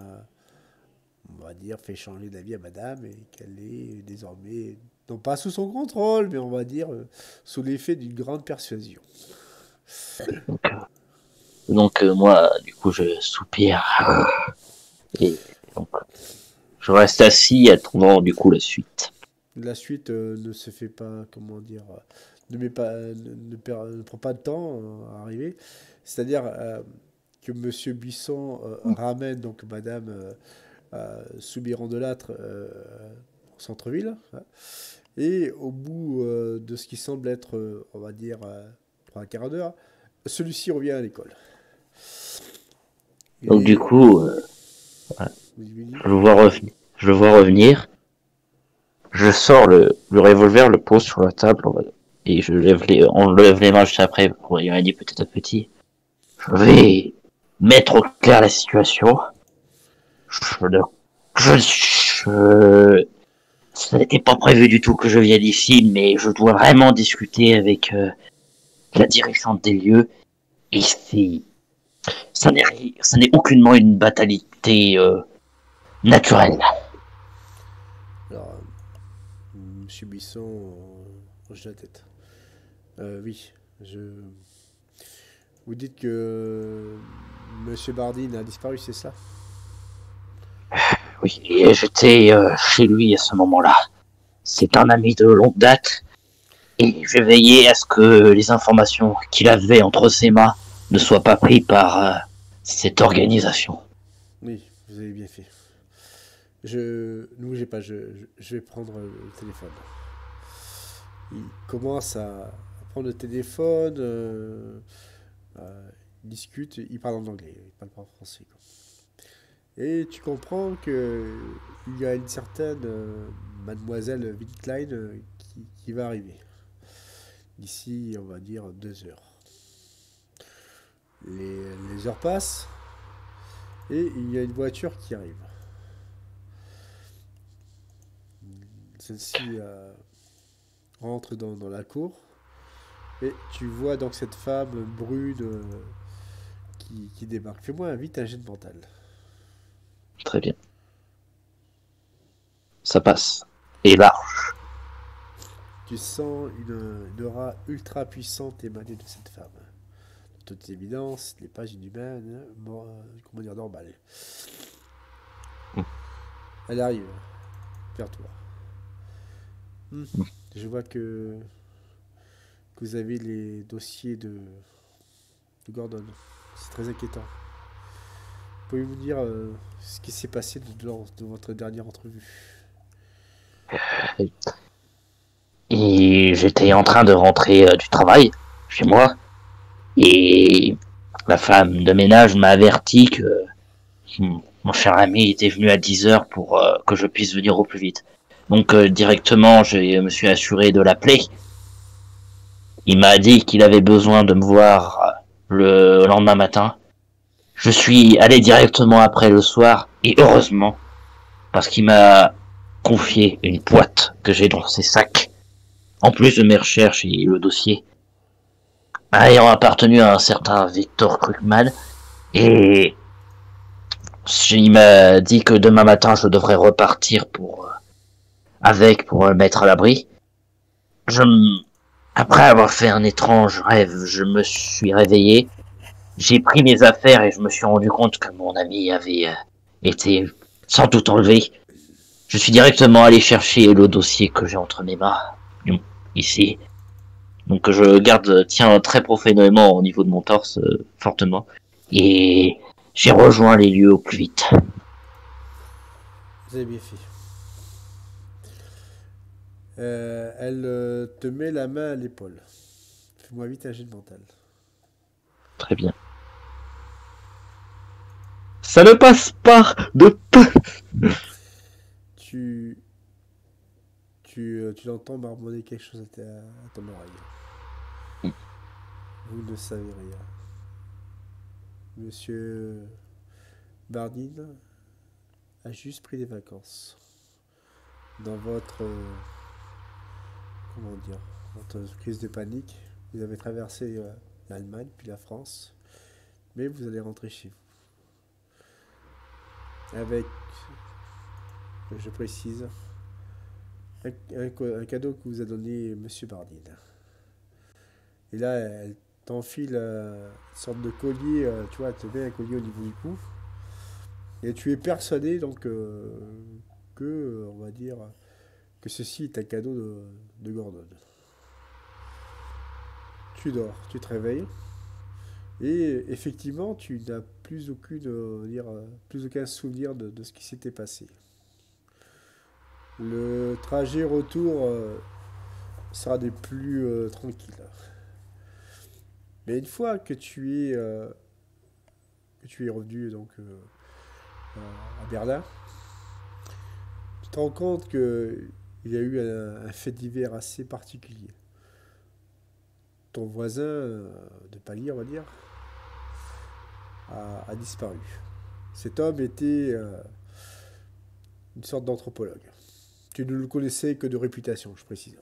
on va dire, fait changer d'avis à Madame et qu'elle est désormais, non pas sous son contrôle, mais on va dire sous l'effet d'une grande persuasion. Donc, moi, du coup, je soupire. Et donc, je reste assis attendant du coup la suite. La suite ne se fait pas, comment dire, ne, met pas, ne prend pas de temps à arriver. C'est-à-dire que Monsieur Buisson ramène donc Madame Soubirandolâtre au centre-ville, hein, et au bout de ce qui semble être, on va dire, pour un quart d'heure, celui-ci revient à l'école. Donc du Et coup, je le vois revenir. Je sors le revolver, le pose sur la table et on lève les mains juste après pour y aller petit à petit. Je vais mettre au clair la situation. Je, ne- ça n'était pas prévu du tout que je vienne ici, mais je dois vraiment discuter avec la direction des lieux. Et ça n'est aucunement une fatalité naturelle. alors, Monsieur Buisson hoche la tête. Oui, je. Vous dites que Monsieur Bardine a disparu, c'est ça? Oui, et j'étais chez lui à ce moment-là. C'est un ami de longue date, et je veillais à ce que les informations qu'il avait entre ses mains ne soient pas prises par cette organisation. Oui, vous avez bien fait. Ne bougez pas, je vais prendre le téléphone. Il commence à prendre le téléphone, il discute, il parle en anglais, il parle pas en français, quoi. Et tu comprends que il y a une certaine mademoiselle Wittlein qui va arriver. D'ici, on va dire, 2 heures. Les heures passent et il y a une voiture qui arrive. Celle-ci rentre dans la cour et tu vois donc cette femme brune qui débarque. Fais-moi vite un jet de mental. Très bien. Ça passe. Et là, Tu sens une aura ultra puissante émaner de cette femme. De toute évidence, ce n'est pas une humaine, comment dire, normale. Elle arrive vers toi. Hmm. Je vois que vous avez les dossiers de Gordon. C'est très inquiétant. Pouvez-vous dire ce qui s'est passé lors de votre dernière entrevue? et j'étais en train de rentrer du travail chez moi, et la femme de ménage m'a averti que mon cher ami était venu à 10 heures pour que je puisse venir au plus vite. Donc directement, je me suis assuré de l'appeler. Il m'a dit qu'il avait besoin de me voir le lendemain matin. Je suis allé directement après le soir, et heureusement, parce qu'il m'a confié une boîte que j'ai dans ses sacs, en plus de mes recherches et le dossier, ayant appartenu à un certain Victor Krugman, et il m'a dit que demain matin je devrais repartir pour me mettre à l'abri. Je, Après avoir fait un étrange rêve, je me suis réveillé. J'ai pris mes affaires et je me suis rendu compte que mon ami avait été sans doute enlevé. Je suis directement allé chercher le dossier que j'ai entre mes mains, ici. Donc je tiens très profondément au niveau de mon torse, fortement. Et j'ai rejoint les lieux au plus vite. Vous avez bien fait. Elle te met la main à l'épaule. Fais-moi vite un jet de mental. Très bien. Ça ne passe pas de peu. Tu, tu l'entends marmonner quelque chose à ton oreille. Vous ne savez rien. Monsieur Bardine a juste pris des vacances. Dans votre, comment dire, votre crise de panique, vous avez traversé l'Allemagne puis la France, mais vous allez rentrer chez vous. Avec, je précise, un cadeau que vous a donné Monsieur Bardine. Et là, elle t'enfile une sorte de collier, tu vois, elle te met un collier au niveau du cou. Et tu es persuadé donc que, on va dire, que ceci est un cadeau de Gordon. Tu dors, tu te réveilles, et effectivement, tu n'as plus aucune, plus aucun souvenir de ce qui s'était passé. Le trajet retour sera des plus tranquilles. Mais une fois que tu es revenu donc à Berlin, tu te rends compte que il y a eu un fait divers assez particulier. Ton voisin de palier, on va dire, a disparu. Cet homme était une sorte d'anthropologue. Tu ne le connaissais que de réputation, je précise.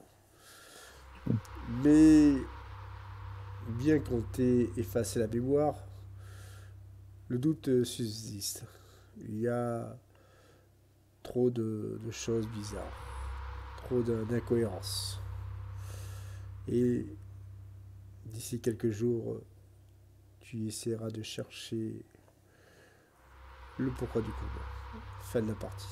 Mais bien qu'on t'ait effacé la mémoire, le doute subsiste. Il y a trop de choses bizarres, trop d'incohérences. Et d'ici quelques jours, tu essaieras de chercher le pourquoi du comment. Fin de la partie.